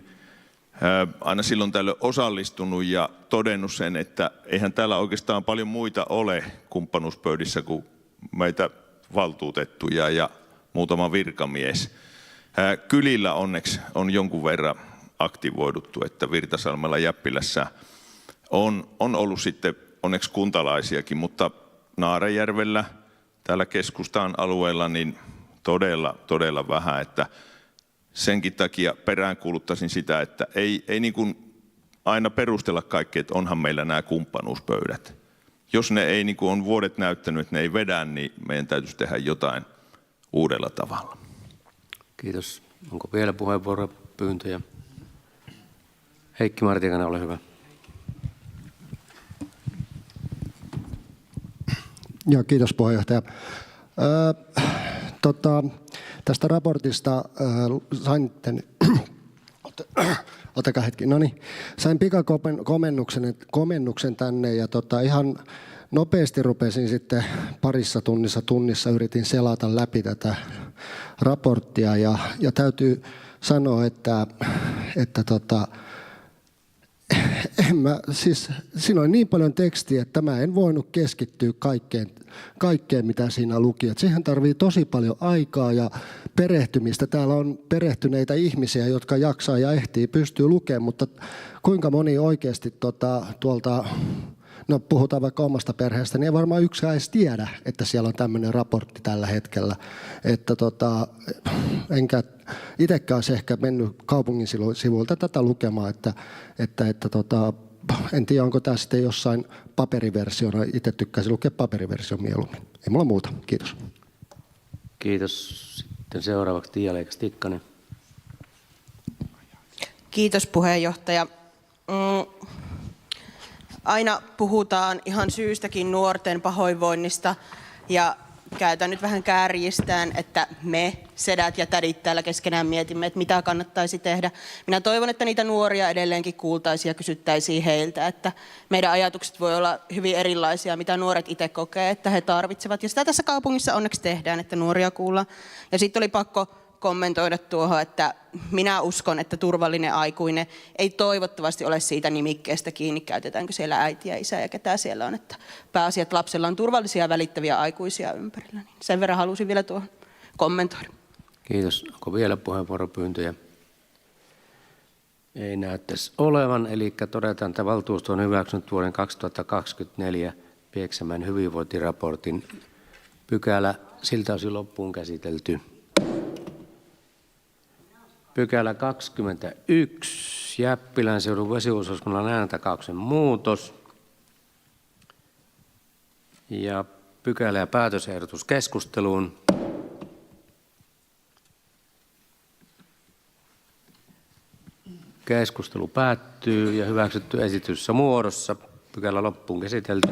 aina silloin tällöin osallistunut ja todennut sen, että eihän täällä oikeastaan paljon muita ole kumppanuuspöydissä kuin meitä valtuutettuja ja muutama virkamies. Kylillä onneksi on jonkun verran aktivoiduttu, että Virtasalmella Jäppilässä on ollut sitten onneksi kuntalaisiakin, mutta Naarajärvellä täällä keskustan alueella niin todella vähän, että senkin takia peräänkuuluttaisin sitä, että ei niin kuin aina perustella kaikkea, että onhan meillä nämä kumppanuuspöydät. Jos ne ei, niin kuin on vuodet näyttänyt, että ne ei vedä, niin meidän täytyisi tehdä jotain uudella tavalla. Kiitos. Onko vielä puheenvuoropyyntöjä? Heikki Martikainen, ole hyvä. Joo, kiitos puheenjohtaja. Tästä raportista sain, ottakaa hetki, no niin, sain pikakomennuksen tänne ja ihan nopeasti rupesin sitten parissa tunnissa yritin selata läpi tätä raporttia ja täytyy sanoa, että siinä on niin paljon tekstiä, että mä en voinut keskittyä kaikkeen mitä siinä luki. Et siihen tarvii tosi paljon aikaa ja perehtymistä. Täällä on perehtyneitä ihmisiä, jotka jaksaa ja ehtii, pystyy lukemaan, mutta kuinka moni oikeasti tuolta, no puhutaan vaikka omasta perheestä, niin ei varmaan yksikään edes tiedä, että siellä on tämmöinen raportti tällä hetkellä. Että enkä itsekään olisi ehkä mennyt kaupungin sivuilta tätä lukemaan, että en tiedä, onko tämä sitten jossain paperiversiona. Itse tykkäisin lukea paperiversion mieluummin. Ei mulla muuta. Kiitos. Kiitos. Sitten seuraavaksi Tiia-Leikka Tikkanen. Kiitos puheenjohtaja. Aina puhutaan ihan syystäkin nuorten pahoinvoinnista ja käytän nyt vähän kärjistään, että me sedät ja tädit täällä keskenään mietimme, että mitä kannattaisi tehdä. Minä toivon, että niitä nuoria edelleenkin kuultaisiin ja kysyttäisiin heiltä, että meidän ajatukset voi olla hyvin erilaisia, mitä nuoret itse kokee, että he tarvitsevat. Ja sitä tässä kaupungissa onneksi tehdään, että nuoria kuullaan. Ja sitten oli pakko kommentoida tuohon, että minä uskon, että turvallinen aikuinen ei toivottavasti ole siitä nimikkeestä kiinni, käytetäänkö siellä äitiä, isää ja ketä siellä on, että pääasia, että lapsella on turvallisia ja välittäviä aikuisia ympärillä. Niin sen verran halusin vielä tuohon kommentoida. Kiitos. Onko vielä puheenvuoropyyntöjä? Ei näyttäisi olevan, eli todetaan, että valtuusto on hyväksynyt vuoden 2024 Pieksämäen hyvinvointiraportin pykälä siltä osin loppuun käsitelty. Pykälä 21, Jäppilän seudun vesiosuuskunnan äänetakauksen muutos. Ja pykälä- ja päätösehdotus keskusteluun. Keskustelu päättyy ja hyväksytty esityssä muodossa. Pykälä loppuun käsitelty.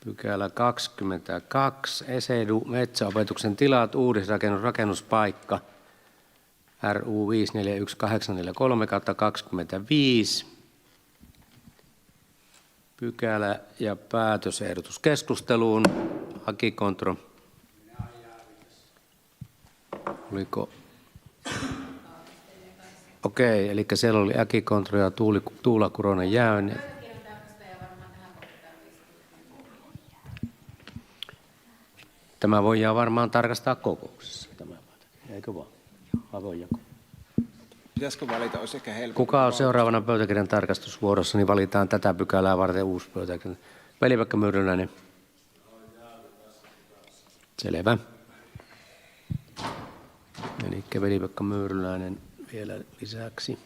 Pykälä 22, ESEDU, metsäopetuksen tilat, uudisrakennus, rakennuspaikka. RU 541843/25. Pykälä- ja päätösehdotus keskusteluun. Hakikontro. Oliko? Okei, eli siellä oli Äkikontro ja Tuula Kuronen-Jäön. Tämä voidaan varmaan tarkastaa kokouksessa. Eikö vaan? Vai voidaanko? Pitäisikö valita, olisi ehkä helpompi. Kuka on seuraavana pöytäkirjan tarkastusvuorossa, niin valitaan tätä pykälää varten uusi pöytäkirja. Veli-Pekka Myyrynläinen. Selvä. Eli Veli-Pekka Myyrynläinen vielä lisäksi.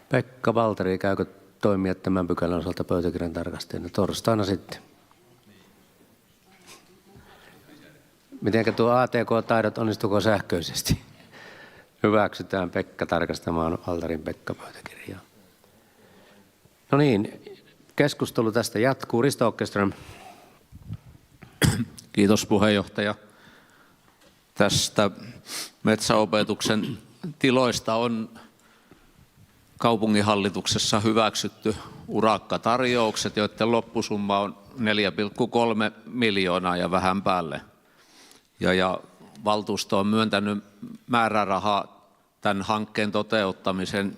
Pekka Valteri, käykö toimia tämän pykälän osalta pöytäkirjan tarkastajana torstaina sitten? Mitenkä tuo ATK-taidot, onnistuko sähköisesti? Hyväksytään Pekka tarkastamaan Valtarin Pekka-pöytäkirjaa. No niin, keskustelu tästä jatkuu. Risto Åkerström. Kiitos puheenjohtaja. Tästä metsäopetuksen tiloista on kaupunginhallituksessa hyväksytty urakkatarjoukset, joiden loppusumma on 4,3 miljoonaa ja vähän päälle. Ja valtuusto on myöntänyt määrärahaa tämän hankkeen toteuttamiseen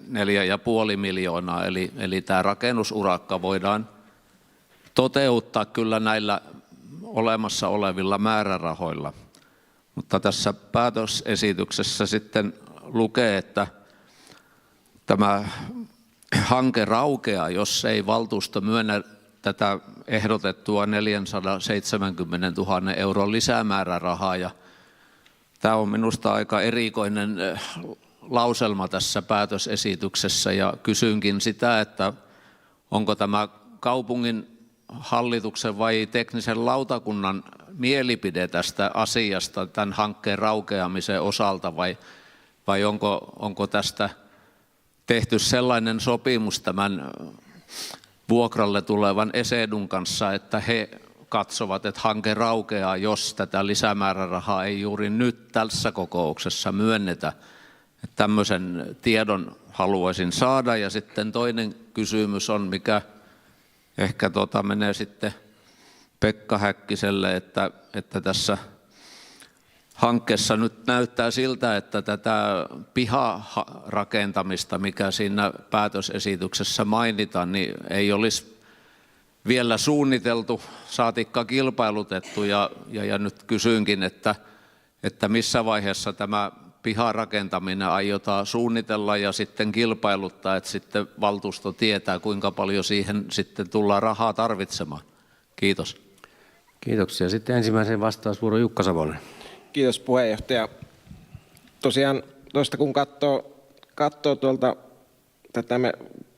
4,5 miljoonaa, eli tämä rakennusurakka voidaan toteuttaa kyllä näillä olemassa olevilla määrärahoilla. Mutta tässä päätösesityksessä sitten lukee, että tämä hanke raukeaa, jos ei valtuusto myönnä tätä ehdotettua 470 000 euron lisämäärärahaa. Ja tämä on minusta aika erikoinen lauselma tässä päätösesityksessä ja kysynkin sitä, että onko tämä kaupungin hallituksen vai teknisen lautakunnan mielipide tästä asiasta tämän hankkeen raukeamisen osalta vai onko tästä tehty sellainen sopimus tämän vuokralle tulevan Esedun kanssa, että he katsovat, että hanke raukeaa, jos tätä lisämäärärahaa ei juuri nyt tässä kokouksessa myönnetä. Että tämmöisen tiedon haluaisin saada. Ja sitten toinen kysymys on, mikä ehkä menee sitten Pekka Häkkiselle, että tässä hankkeessa nyt näyttää siltä, että tätä piharakentamista, mikä siinä päätösesityksessä mainitaan, niin ei olisi vielä suunniteltu, saatikka kilpailutettu. Ja nyt kysynkin, että missä vaiheessa tämä piharakentaminen aiotaan suunnitella ja sitten kilpailuttaa, että sitten valtuusto tietää, kuinka paljon siihen sitten tullaan rahaa tarvitsemaan. Kiitos. Kiitoksia. Sitten ensimmäisen vastausvuoro Jukka Savonen. Kiitos puheenjohtaja. Tosiaan tuosta kun katsoo tuolta tätä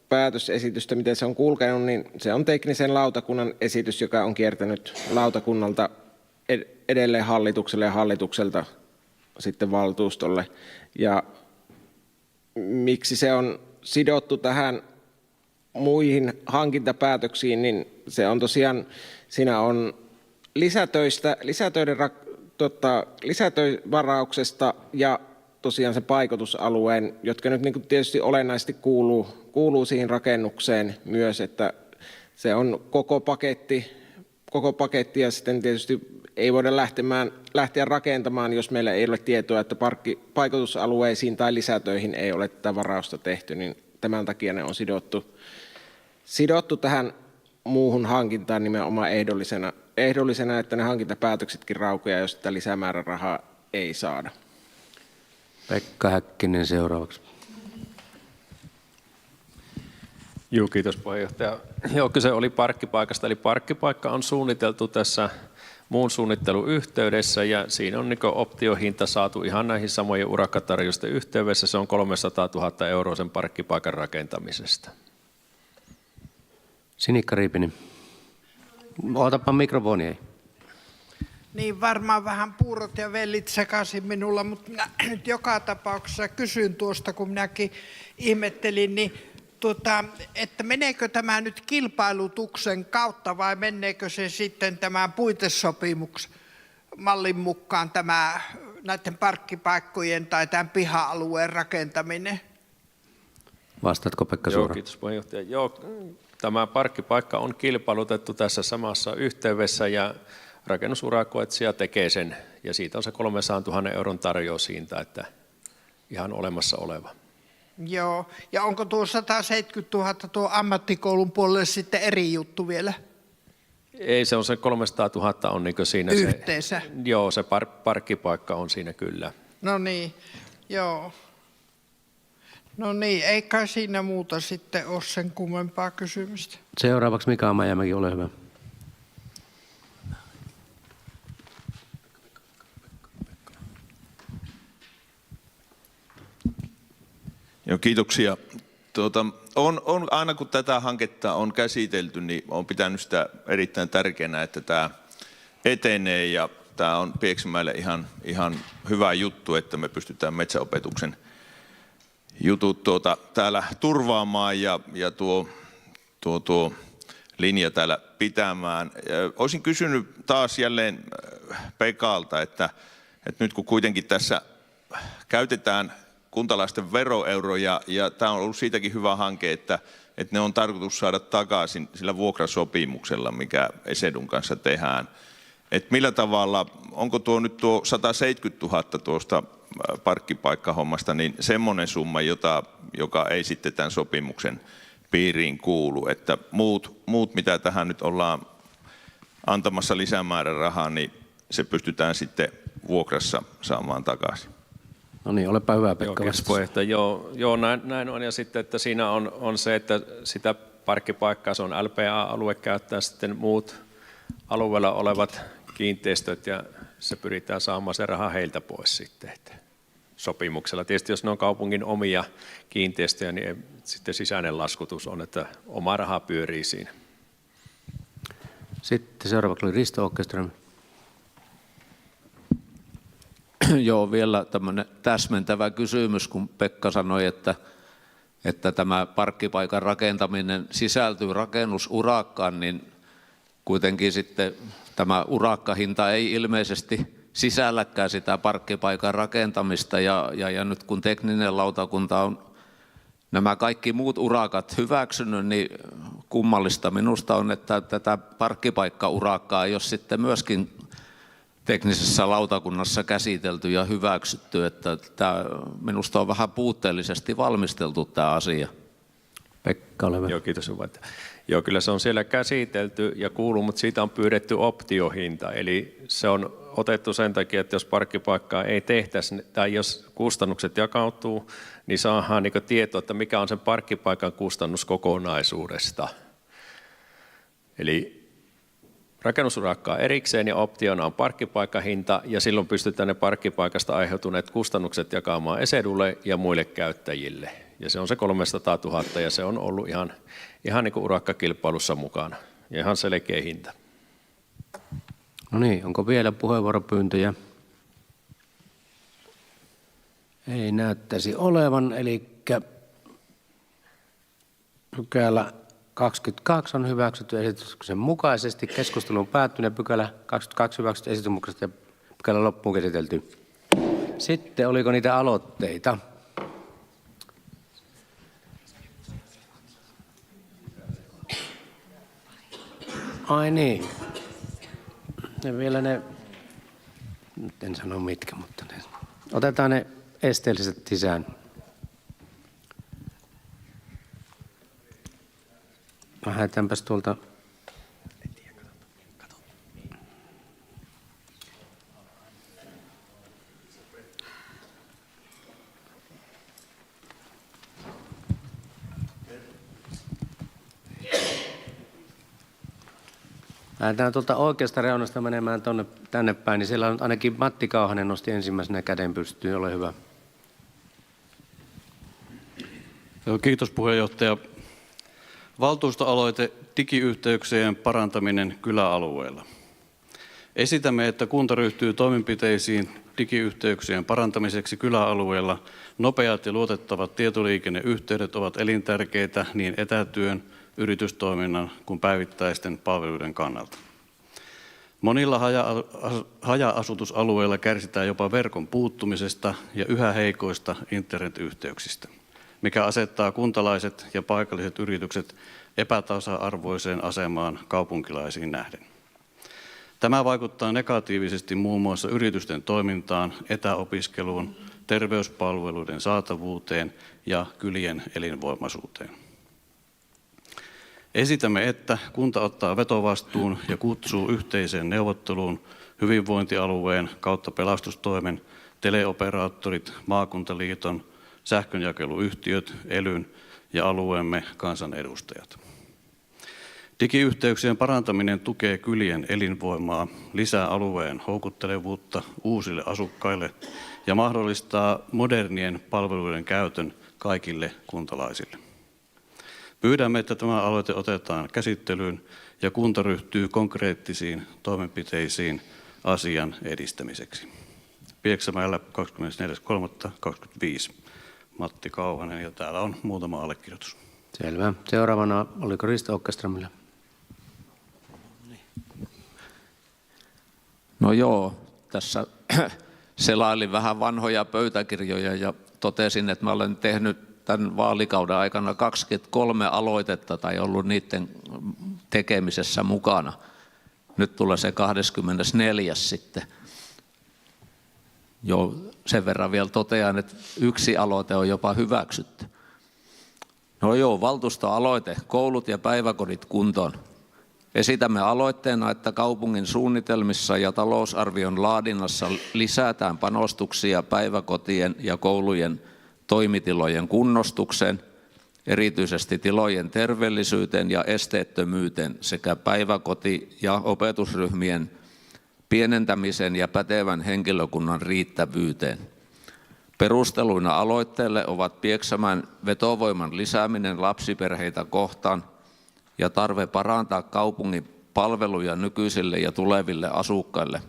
päätösesitystä, miten se on kulkenut, niin se on teknisen lautakunnan esitys, joka on kiertänyt lautakunnalta edelleen hallitukselle ja hallitukselta sitten valtuustolle. Ja miksi se on sidottu tähän muihin hankintapäätöksiin, niin se on tosiaan, siinä on lisätöivarauksesta ja tosiaan sen paikotusalueen, jotka nyt niin kuin tietysti olennaisesti kuuluu siihen rakennukseen myös, että se on koko paketti ja sitten tietysti ei voida lähteä rakentamaan, jos meillä ei ole tietoa, että paikotusalueisiin tai lisätöihin ei ole tätä varausta tehty, niin tämän takia ne on sidottu tähän muuhun hankintaan nimenomaan ehdollisena, että ne hankintapäätöksetkin raukeaa, jos tätä lisämäärärahaa ei saada. Pekka Häkkinen seuraavaksi. Joo, kiitos puheenjohtaja. Joo, kyse oli parkkipaikasta, eli parkkipaikka on suunniteltu tässä muun suunnittelun yhteydessä ja siinä on niin optiohinta saatu ihan näihin samojen urakkatarjousten yhteydessä. Se on 300 000 euroa sen parkkipaikan rakentamisesta. Sinikka Riipinen. Otapa mikrofoni. Niin varmaan vähän puurot ja vellit sekaisin minulla, mutta minä nyt joka tapauksessa kysyn tuosta, kun minäkin ihmettelin, niin että meneekö tämä nyt kilpailutuksen kautta vai meneekö se sitten tämän puitesopimuksen mallin mukaan tämä näiden parkkipaikkojen tai tämän piha-alueen rakentaminen? Vastaatko Pekka Joo, suoraan? kiitos puheenjohtaja. Joo, tämä parkkipaikka on kilpailutettu tässä samassa yhteydessä ja rakennusurakoitsija tekee sen ja siitä on se 300 000 euron tarjoushinta, että ihan olemassa oleva. Joo, ja onko tuo 170 000 tuo ammattikoulun puolelle sitten eri juttu vielä? Ei, se on se 300 000 on niin siinä Yhteensä? Joo, se parkkipaikka on siinä kyllä. No niin, joo. No niin, ei kai siinä muuta sitten ole sen kummempaa kysymystä. Seuraavaksi Mika Mäjämäki, ole hyvä. Joo, kiitoksia. On aina kun tätä hanketta on käsitelty, niin on pitänyt sitä erittäin tärkeänä, että tämä etenee ja tämä on Pieksämäelle ihan hyvä juttu, että me pystytään metsäopetuksen jutut täällä turvaamaan ja tuo linja täällä pitämään. Olisin kysynyt taas jälleen Pekalta, että nyt kun kuitenkin tässä käytetään kuntalaisten veroeuroja, ja tämä on ollut siitäkin hyvä hanke, että ne on tarkoitus saada takaisin sillä vuokrasopimuksella, mikä Esedun kanssa tehdään. Et millä tavalla, onko tuo nyt tuo 170 000 tuosta parkkipaikkahommasta, niin semmoinen summa, joka ei sitten tämän sopimuksen piiriin kuulu, että muut mitä tähän nyt ollaan antamassa lisämäärärahaa, niin se pystytään sitten vuokrassa saamaan takaisin. No niin, olepa hyvä Pekka. Joo, näin on. Ja sitten, että siinä on se, että sitä parkkipaikkaa, se on LPA-alue, käyttää sitten muut alueella olevat kiinteistöt ja se pyritään saamaan se raha heiltä pois sitten sopimuksella. Tietysti jos ne on kaupungin omia kiinteistöjä, niin sitten sisäinen laskutus on, että oma raha pyörii siinä. Sitten seuraavaksi oli Risto Åkerström. Joo, vielä tämmöinen täsmentävä kysymys, kun Pekka sanoi, että tämä parkkipaikan rakentaminen sisältyy rakennusurakkaan, niin kuitenkin sitten tämä urakkahinta ei ilmeisesti sisälläkään sitä parkkipaikan rakentamista ja nyt kun tekninen lautakunta on nämä kaikki muut urakat hyväksynyt, niin kummallista minusta on, että tätä parkkipaikkaurakkaa ei ole sitten myöskin teknisessä lautakunnassa käsitelty ja hyväksytty, että minusta on vähän puutteellisesti valmisteltu tämä asia. Pekka, ole hyvä. Joo, kiitos. Joo, kyllä se on siellä käsitelty ja kuuluu, mutta siitä on pyydetty optiohinta. Eli se on otettu sen takia, että jos parkkipaikkaa ei tehtäisi tai jos kustannukset jakautuu, niin saadaan niin tietoa, että mikä on sen parkkipaikan kustannus kokonaisuudesta. Eli rakennusurakkaa erikseen ja optiona on parkkipaikkahinta ja silloin pystytään ne parkkipaikasta aiheutuneet kustannukset jakamaan Esedulle ja muille käyttäjille. Ja se on se 300 000 ja se on ollut ihan niin kuin urakkakilpailussa mukana ja ihan selkeä hinta. No niin, onko vielä puheenvuoropyyntöjä? Ei näyttäisi olevan, eli pykälä 22 on hyväksytty esityksen mukaisesti. Keskustelu on päättynyt ja pykälä 22 hyväksytty esityksen mukaisesti ja pykälä loppuun käsitelty. Sitten oliko niitä aloitteita? Ai niin. Ja vielä ne, nyt en sano mitkä, mutta otetaan ne esteelliset sisään. Lähdetäänpäs tuolta. Lähdetään tuolta oikeasta reunasta menemään tänne päin, niin siellä on ainakin Matti Kauhanen nosti ensimmäisenä käden pystyyn. Ole hyvä. Joo, kiitos puheenjohtaja. Valtuustoaloite digiyhteyksien parantaminen kyläalueella. Esitämme, että kunta ryhtyy toimenpiteisiin digiyhteyksien parantamiseksi kyläalueella. Nopeat ja luotettavat tietoliikenneyhteydet ovat elintärkeitä niin etätyön, yritystoiminnan kuin päivittäisten palveluiden kannalta. Monilla haja-asutusalueilla kärsitään jopa verkon puuttumisesta ja yhä heikoista internetyhteyksistä, mikä asettaa kuntalaiset ja paikalliset yritykset epätasa-arvoiseen asemaan kaupunkilaisiin nähden. Tämä vaikuttaa negatiivisesti muun muassa yritysten toimintaan, etäopiskeluun, terveyspalveluiden saatavuuteen ja kylien elinvoimaisuuteen. Esitämme, että kunta ottaa vetovastuun ja kutsuu yhteiseen neuvotteluun hyvinvointialueen kautta pelastustoimen, teleoperaattorit, maakuntaliiton, sähkönjakeluyhtiöt, elyn ja alueemme kansanedustajat. Digiyhteyksien parantaminen tukee kylien elinvoimaa, lisää alueen houkuttelevuutta uusille asukkaille ja mahdollistaa modernien palveluiden käytön kaikille kuntalaisille. Pyydämme, että tämä aloite otetaan käsittelyyn ja kunta ryhtyy konkreettisiin toimenpiteisiin asian edistämiseksi. Pieksämäellä 24.3.25. Matti Kauhanen ja täällä on muutama allekirjoitus. Selvä. Seuraavana oliko Risto Åkerströmillä? No joo, tässä selailin vähän vanhoja pöytäkirjoja ja totesin, että mä olen tehnyt tämän vaalikauden aikana 23 aloitetta tai ollut niiden tekemisessä mukana. Nyt tulee se 24. sitten. Jo sen verran vielä totean, että yksi aloite on jopa hyväksytty. No joo, valtuustoaloite, koulut ja päiväkodit kuntoon. Esitämme aloitteena, että kaupungin suunnitelmissa ja talousarvion laadinnassa lisätään panostuksia päiväkotien ja koulujen toimitilojen kunnostukseen, erityisesti tilojen terveellisyyteen ja esteettömyyteen sekä päiväkoti- ja opetusryhmien pienentämisen ja pätevän henkilökunnan riittävyyteen. Perusteluina aloitteelle ovat Pieksämäen vetovoiman lisääminen lapsiperheitä kohtaan ja tarve parantaa kaupungin palveluja nykyisille ja tuleville asukkaille.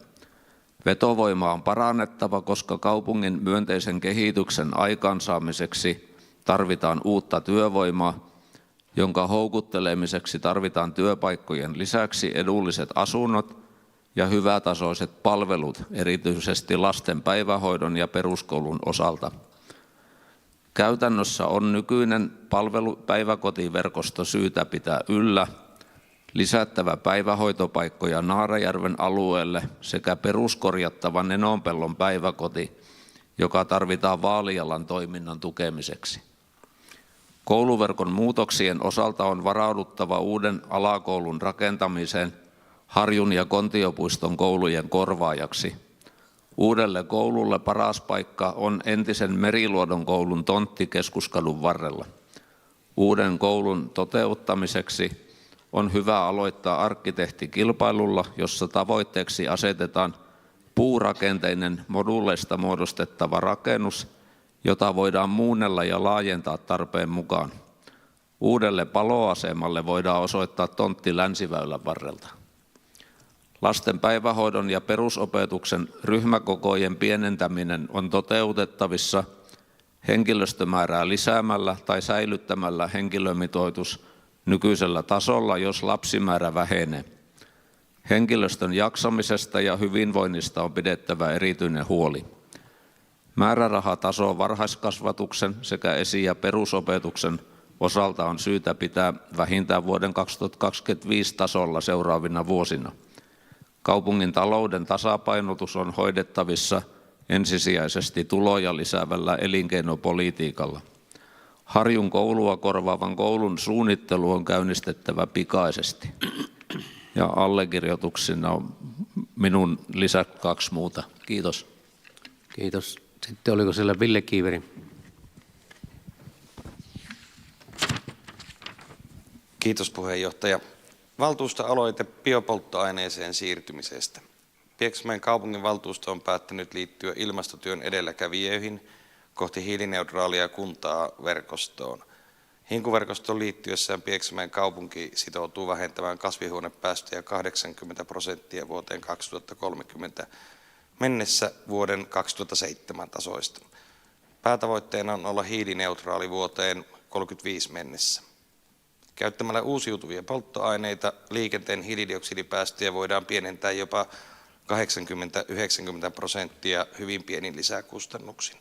Vetovoimaa on parannettava, koska kaupungin myönteisen kehityksen aikaansaamiseksi tarvitaan uutta työvoimaa, jonka houkuttelemiseksi tarvitaan työpaikkojen lisäksi edulliset asunnot ja hyvätasoiset palvelut, erityisesti lasten päivähoidon ja peruskoulun osalta. Käytännössä on nykyinen päiväkotiverkosto syytä pitää yllä, lisättävä päivähoitopaikkoja Naarajärven alueelle sekä peruskorjattava Nenonpellon päiväkoti, joka tarvitaan Vaalialan toiminnan tukemiseksi. Kouluverkon muutoksien osalta on varauduttava uuden alakoulun rakentamiseen Harjun ja Kontiopuiston koulujen korvaajaksi. Uudelle koululle paras paikka on entisen Meriluodon koulun tontti Keskuskadun varrella. Uuden koulun toteuttamiseksi on hyvä aloittaa arkkitehtikilpailulla, jossa tavoitteeksi asetetaan puurakenteinen moduuleista muodostettava rakennus, jota voidaan muunnella ja laajentaa tarpeen mukaan. Uudelle paloasemalle voidaan osoittaa tontti Länsiväylän varrelta. Lasten päivähoidon ja perusopetuksen ryhmäkokojen pienentäminen on toteutettavissa henkilöstömäärää lisäämällä tai säilyttämällä henkilömitoitus nykyisellä tasolla, jos lapsimäärä vähenee. Henkilöstön jaksamisesta ja hyvinvoinnista on pidettävä erityinen huoli. Määrärahataso varhaiskasvatuksen sekä esi- ja perusopetuksen osalta on syytä pitää vähintään vuoden 2025 tasolla seuraavina vuosina. Kaupungin talouden tasapainotus on hoidettavissa ensisijaisesti tuloja lisäävällä elinkeinopolitiikalla. Harjun koulua korvaavan koulun suunnittelu on käynnistettävä pikaisesti. Ja allekirjoituksina on minun lisäksi 2 muuta. Kiitos. Kiitos. Sitten oliko siellä Ville Kiiveri? Kiitos puheenjohtaja. Valtuustoaloite biopolttoaineeseen siirtymisestä. Pieksämäen kaupunginvaltuusto on päättänyt liittyä ilmastotyön edelläkävijöihin kohti hiilineutraalia kuntaa verkostoon. Hinku-verkostoon liittyessään Pieksämäen kaupunki sitoutuu vähentämään kasvihuonepäästöjä 80% vuoteen 2030 mennessä vuoden 2007 tasoista. Päätavoitteena on olla hiilineutraali vuoteen 2035 mennessä. Käyttämällä uusiutuvia polttoaineita liikenteen hiilidioksidipäästöjä voidaan pienentää jopa 80-90% hyvin pienin lisäkustannuksin.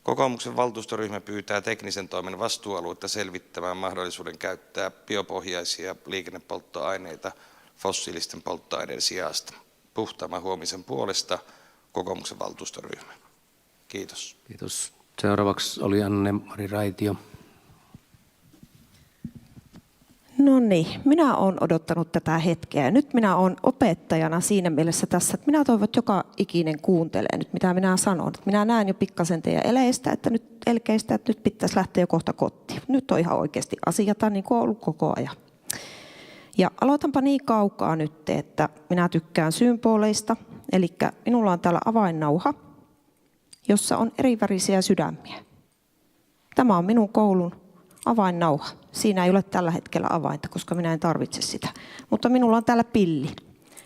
Kokoomuksen valtuustoryhmä pyytää teknisen toimen vastuualuetta selvittämään mahdollisuuden käyttää biopohjaisia liikennepolttoaineita fossiilisten polttoaineiden sijasta. Puhtaamman huomisen puolesta kokoomuksen valtuustoryhmä. Kiitos. Kiitos. Seuraavaksi oli Anne-Mari Raitio. No niin, minä olen odottanut tätä hetkeä. Nyt minä olen opettajana siinä mielessä tässä, että minä toivon, että joka ikinen kuuntelee nyt, mitä minä sanon. Minä näen jo pikkasen teidän eleistä, että nyt pitäisi lähteä jo kohta kotiin. Nyt on ihan oikeasti asiata niin kuin on ollut koko ajan. Ja aloitanpa niin kaukaa nyt, että minä tykkään symboleista. Eli minulla on täällä avainnauha, jossa on erivärisiä sydämiä. Tämä on minun koulun avainnauha. Siinä ei ole tällä hetkellä avainta, koska minä en tarvitse sitä. Mutta minulla on täällä pilli.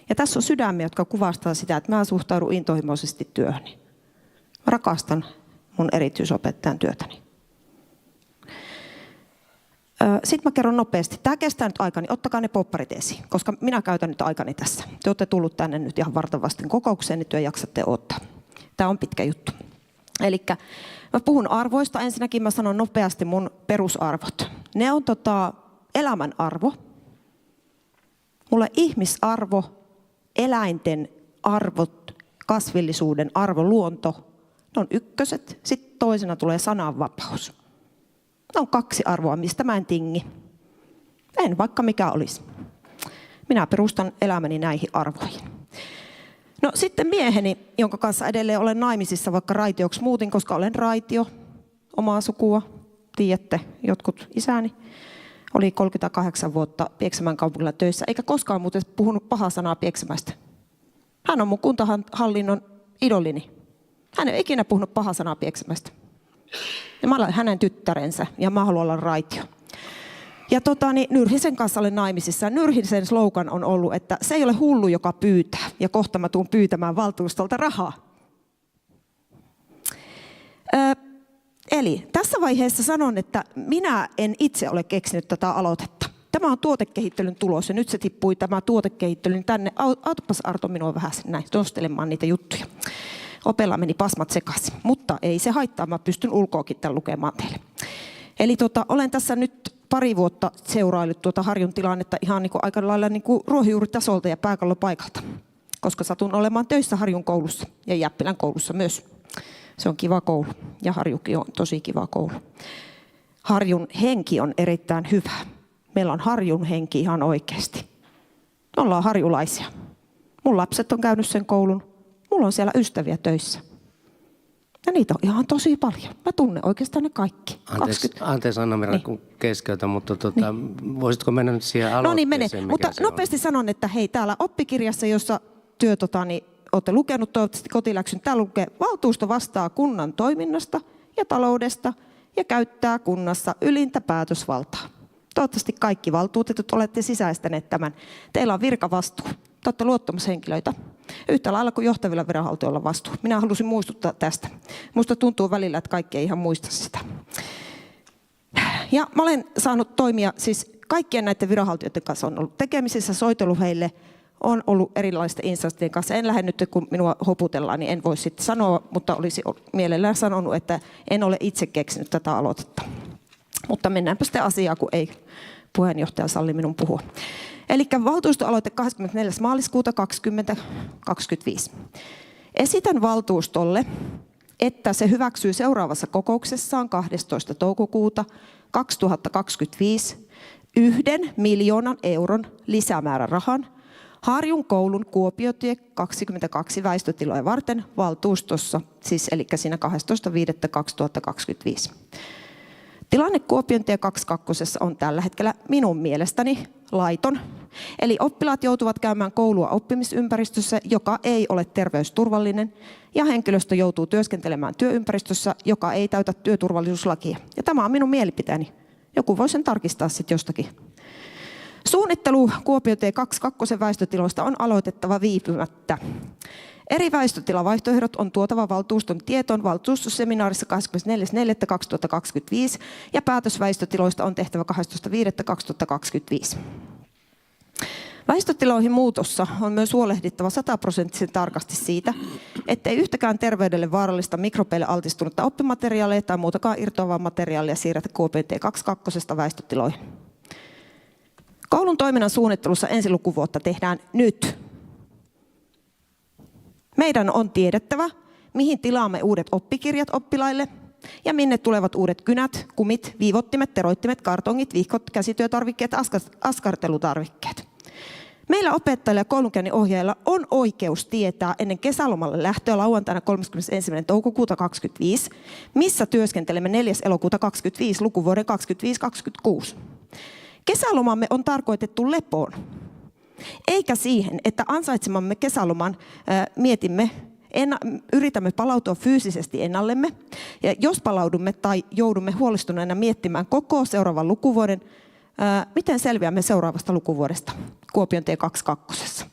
Ja tässä on sydämiä, jotka kuvastaa sitä, että mä suhtaudun intohimoisesti työhöni. Mä rakastan mun erityisopettajan työtäni. Sitten mä kerron nopeasti. Tämä kestää nyt aikani. Ottakaa ne popparit esiin, koska minä käytän nyt aikani tässä. Te olette tullut tänne nyt ihan vartavasten kokoukseen, niin te jaksatte ottaa. Tämä on pitkä juttu. Elikkä mä puhun arvoista. Ensinnäkin mä sanon nopeasti mun perusarvot. Ne on elämän arvo, mulle ihmisarvo, eläinten arvot, kasvillisuuden arvo, luonto. Ne on ykköset. Sitten toisena tulee sananvapaus. Ne on 2 arvoa, mistä mä en tingi. En vaikka mikä olisi. Minä perustan elämäni näihin arvoihin. No sitten mieheni, jonka kanssa edelleen olen naimisissa, vaikka raitioksi muutin, koska olen raitio, omaa sukua. Tiedätte, jotkut isäni oli 38 vuotta Pieksämäen kaupungilla töissä, eikä koskaan muuten puhunut pahaa sanaa Pieksämäestä. Hän on mun kuntahallinnon idollini. Hän ei ole ikinä puhunut pahaa sanaa Pieksämäestä. Ja mä olen hänen tyttärensä ja mä haluan olla raitio. Ja Nyrhisen kanssa olen naimisissa. Nyrhisen slogan on ollut, että se ei ole hullu, joka pyytää. Ja kohta mä tuun pyytämään valtuustolta rahaa. Eli tässä vaiheessa sanon, että minä en itse ole keksinyt tätä aloitetta. Tämä on tuotekehittelyn tulos ja nyt se tippui tämä tuotekehittelyn tänne. Autopas Arto minua vähän näin nostelemaan niitä juttuja. Opella meni pasmat sekaisin, mutta ei se haittaa, mä pystyn ulkoakin tämän lukemaan teille. Eli olen tässä nyt pari vuotta seuraillut Harjun tilannetta ihan niin kuin aika lailla niin kuin ruohonjuuritasolta ja pääkallopaikalta, koska satun olemaan töissä Harjun koulussa ja Jäppilän koulussa myös. Se on kiva koulu ja Harjukin on tosi kiva koulu. Harjun henki on erittäin hyvä. Meillä on Harjun henki ihan oikeasti. Me ollaan harjulaisia. Mun lapset on käynyt sen koulun. Mulla on siellä ystäviä töissä. Ja niitä on ihan tosi paljon. Mä tunnen oikeastaan ne kaikki. Anteeksi Anna-Mira, niin. Kun keskeytän, mutta voisitko mennä nyt siihen aloitteeseen? No niin, mene. Mutta nopeasti sanon, että hei, täällä oppikirjassa, jossa olette lukenut toivottavasti kotiläksyn, täällä lukee, valtuusto vastaa kunnan toiminnasta ja taloudesta ja käyttää kunnassa ylintä päätösvaltaa. Toivottavasti kaikki valtuutetut olette sisäistäneet tämän. Teillä on virkavastuu. Te olette luottamushenkilöitä. Yhtä lailla kuin johtavilla viranhaltijoilla vastuu. Minä halusin muistuttaa tästä. Minusta tuntuu välillä, että kaikki ei ihan muista sitä. Ja mä olen saanut toimia, siis kaikkien näiden viranhaltijoiden kanssa on ollut tekemisissä, soitellut heille, on ollut erilaisten instanssien kanssa. En lähde nyt, kun minua hoputellaan, niin en voi sitten sanoa, mutta olisi mielellään sanonut, että en ole itse keksinyt tätä aloitetta. Mutta mennäänpä sitten asiaan, kun ei puheenjohtaja salli minun puhua. Eli valtuustoaloite 24. maaliskuuta 2025. Esitän valtuustolle, että se hyväksyy seuraavassa kokouksessaan 12. toukokuuta 2025 1 miljoonan euron lisämäärärahan Harjun koulun Kuopiotie 22 väistötiloja varten valtuustossa, siis eli siinä 12.5.2025. Tilanne Kuopiontie 22 on tällä hetkellä minun mielestäni laiton. Eli oppilaat joutuvat käymään koulua oppimisympäristössä, joka ei ole terveysturvallinen, ja henkilöstö joutuu työskentelemään työympäristössä, joka ei täytä työturvallisuuslakia. Ja tämä on minun mielipiteeni. Joku voi sen tarkistaa sitten jostakin. Suunnittelu Kuopion tie 22 väistötiloista on aloitettava viipymättä. Eri väistötilavaihtoehdot on tuotava valtuuston tietoon valtuustoseminaarissa 24.4.2025 ja päätös väistötiloista on tehtävä 12.5.2025. Väistötiloihin muutossa on myös huolehdittava 100% tarkasti siitä, ettei yhtäkään terveydelle vaarallista mikrobeille altistunutta oppimateriaalia tai muutakaan irtoavaa materiaalia siirretä Kuopion tie 22 väistötiloihin. Koulun toiminnan suunnittelussa ensilukuvuotta tehdään nyt. Meidän on tiedettävä, mihin tilaamme uudet oppikirjat oppilaille ja minne tulevat uudet kynät, kumit, viivottimet, teroittimet, kartongit, vihkot, käsityötarvikkeet, askartelutarvikkeet. Meillä opettajilla ja koulunkäynnin ohjaajilla on oikeus tietää ennen kesälomalle lähtöä lauantaina 31. toukokuuta 2025, missä työskentelemme 4. elokuuta 2025 lukuvuoden 2025-2026. Kesälomamme on tarkoitettu lepoon, eikä siihen, että ansaitsemamme kesäloman yritämme palautua fyysisesti ennallemme. Ja jos palaudumme tai joudumme huolestuneena miettimään koko seuraavan lukuvuoden, miten selviämme seuraavasta lukuvuodesta Kuopion tie 22.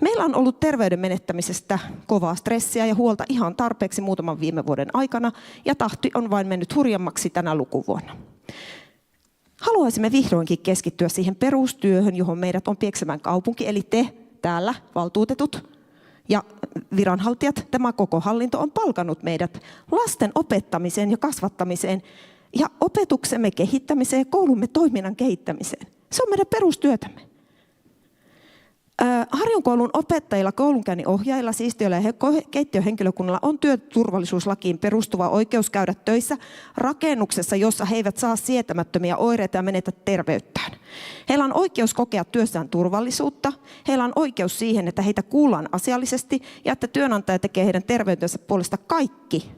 Meillä on ollut terveyden menettämisestä kovaa stressiä ja huolta ihan tarpeeksi muutaman viime vuoden aikana, ja tahti on vain mennyt hurjammaksi tänä lukuvuonna. Haluaisimme vihdoinkin keskittyä siihen perustyöhön, johon meidät on Pieksämäen kaupunki, eli te täällä valtuutetut ja viranhaltijat, tämä koko hallinto on palkannut meidät lasten opettamiseen ja kasvattamiseen ja opetuksemme kehittämiseen ja koulumme toiminnan kehittämiseen. Se on meidän perustyötämme. Harjun koulun opettajilla, koulunkäynnin ohjaajilla, siistiöillä ja keittiöhenkilökunnalla on työturvallisuuslakiin perustuva oikeus käydä töissä rakennuksessa, jossa he eivät saa sietämättömiä oireita ja menetä terveyttään. Heillä on oikeus kokea työssään turvallisuutta. Heillä on oikeus siihen, että heitä kuullaan asiallisesti ja että työnantaja tekee heidän terveytensä puolesta kaikki,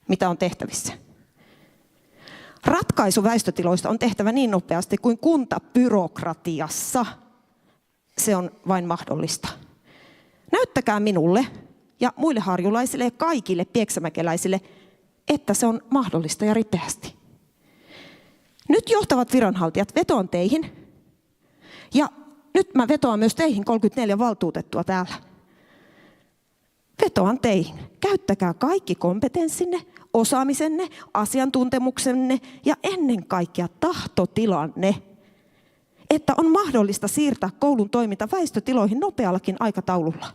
mitä on tehtävissä. Ratkaisu väistötiloista on tehtävä niin nopeasti kuin kuntabyrokratiassa se on vain mahdollista. Näyttäkää minulle ja muille harjulaisille ja kaikille pieksämäkeläisille, että se on mahdollista ja ripeästi. Nyt johtavat viranhaltijat, vetoan teihin. Ja nyt mä vetoan myös teihin, 34 valtuutettua täällä. Vetoan teihin. Käyttäkää kaikki kompetenssinne, osaamisenne, asiantuntemuksenne ja ennen kaikkea tahtotilanne, että on mahdollista siirtää koulun toiminta väistötiloihin nopeallakin aikataululla.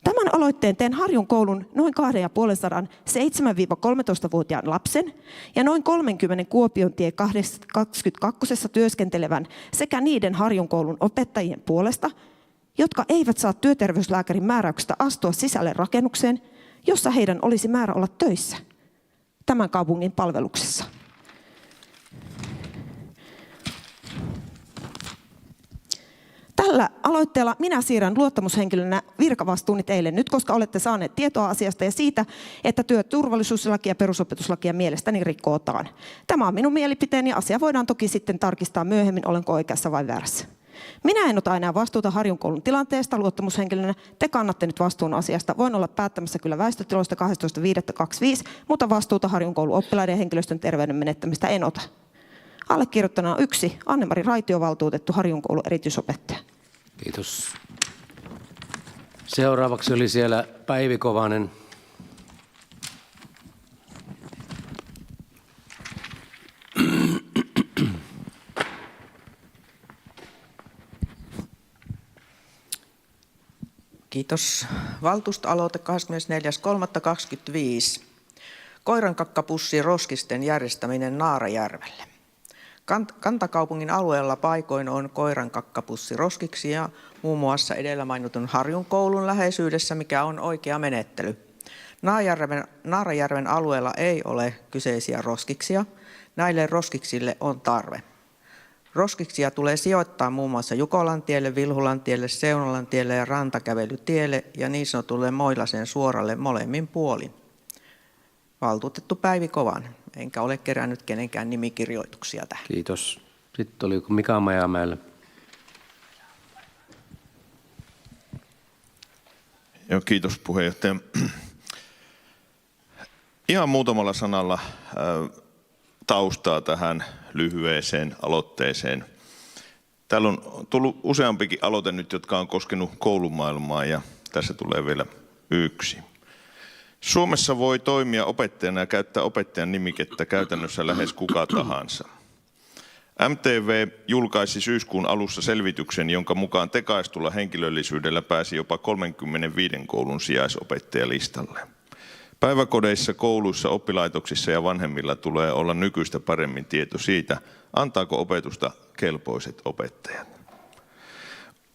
Tämän aloitteen teen Harjun koulun noin 250 7-13-vuotiaan lapsen ja noin 30 Kuopion tie 22 työskentelevän sekä niiden Harjun koulun opettajien puolesta, jotka eivät saa työterveyslääkärin määräyksestä astua sisälle rakennukseen, jossa heidän olisi määrä olla töissä tämän kaupungin palveluksessa. Tällä aloitteella minä siirrän luottamushenkilönä virkavastuuni teille nyt, koska olette saaneet tietoa asiasta ja siitä, että työturvallisuuslakia ja perusopetuslakia mielestäni rikkotaan. Tämä on minun mielipiteeni ja asia voidaan toki sitten tarkistaa myöhemmin, olenko oikeassa vai väärässä. Minä en ota enää vastuuta Harjun koulun tilanteesta luottamushenkilönä. Te kannatte nyt vastuun asiasta. Voin olla päättämässä kyllä väistötiloista 12.5.25, mutta vastuuta Harjun koulun oppilaiden ja henkilöstön terveyden menettämistä en ota. Allekirjoittajana on 1 Anne-Mari Raitio, valtuutettu Harjun koulun erityisopettaja. Kiitos. Seuraavaksi oli siellä Päivi Kovanen. Kiitos. Valtuustoaloite 24.3.25. Koirankakkapussi roskisten järjestäminen Naarajärvelle. Kantakaupungin alueella paikoin on koirankakkapussi roskiksi ja muun muassa edellä mainitun Harjun koulun läheisyydessä, mikä on oikea menettely. Naarajärven alueella ei ole kyseisiä roskiksia. Näille roskiksille on tarve. Roskiksia tulee sijoittaa muun muassa Jukolantielle, Vilhulantielle, Seunalantielle ja Rantakävelytielle ja niin sanotulle Moilasen suoralle molemmin puolin. Valtuutettu Päivi Kovanen, enkä ole kerännyt kenenkään nimikirjoituksia tähän. Kiitos. Sitten oli Mika Majamäellä. Joo, kiitos puheenjohtaja. Ihan muutamalla sanalla taustaa tähän lyhyeseen aloitteeseen. Täällä on tullut useampikin aloite nyt, jotka on koskenut koulumaailmaa, ja tässä tulee vielä yksi. Suomessa voi toimia opettajana ja käyttää opettajan nimikettä käytännössä lähes kuka tahansa. MTV julkaisi syyskuun alussa selvityksen, jonka mukaan tekaistulla henkilöllisyydellä pääsi jopa 35 koulun sijaisopettajalistalle. Päiväkodeissa, kouluissa, oppilaitoksissa ja vanhemmilla tulee olla nykyistä paremmin tieto siitä, antaako opetusta kelpoiset opettajat.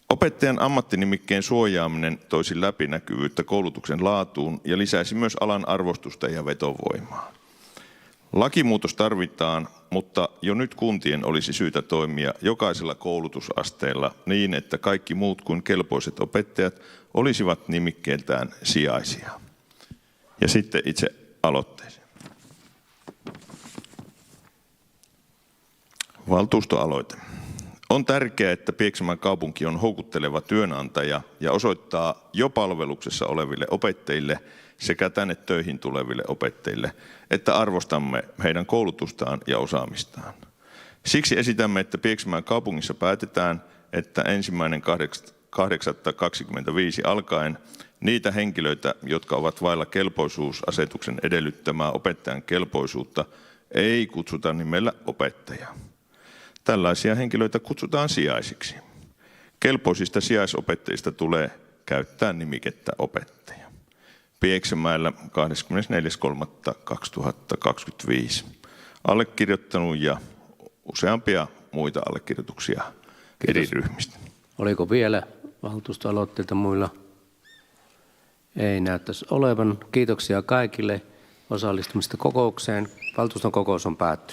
Opettajan ammattinimikkeen suojaaminen toisi läpinäkyvyyttä koulutuksen laatuun ja lisäisi myös alan arvostusta ja vetovoimaa. Lakimuutos tarvitaan, mutta jo nyt kuntien olisi syytä toimia jokaisella koulutusasteella niin, että kaikki muut kuin kelpoiset opettajat olisivat nimikkeeltään sijaisia. Ja sitten itse aloitteeseen. Valtuustoaloite. On tärkeää, että Pieksämäen kaupunki on houkutteleva työnantaja ja osoittaa jo palveluksessa oleville opettajille sekä tänne töihin tuleville opettajille, että arvostamme heidän koulutustaan ja osaamistaan. Siksi esitämme, että Pieksämäen kaupungissa päätetään, että 1.8.25 alkaen niitä henkilöitä, jotka ovat vailla kelpoisuusasetuksen edellyttämää opettajan kelpoisuutta, ei kutsuta nimellä opettaja. Tällaisia henkilöitä kutsutaan sijaisiksi. Kelpoisista sijaisopettajista tulee käyttää nimikettä opettaja. Pieksämäellä 24.3.2025. Allekirjoittanut ja useampia muita allekirjoituksia eri ryhmistä. Oliko vielä valtuustoaloitteita muilla? Ei näyttäisi olevan. Kiitoksia kaikille osallistumista kokoukseen. Valtuuston kokous on päättynyt.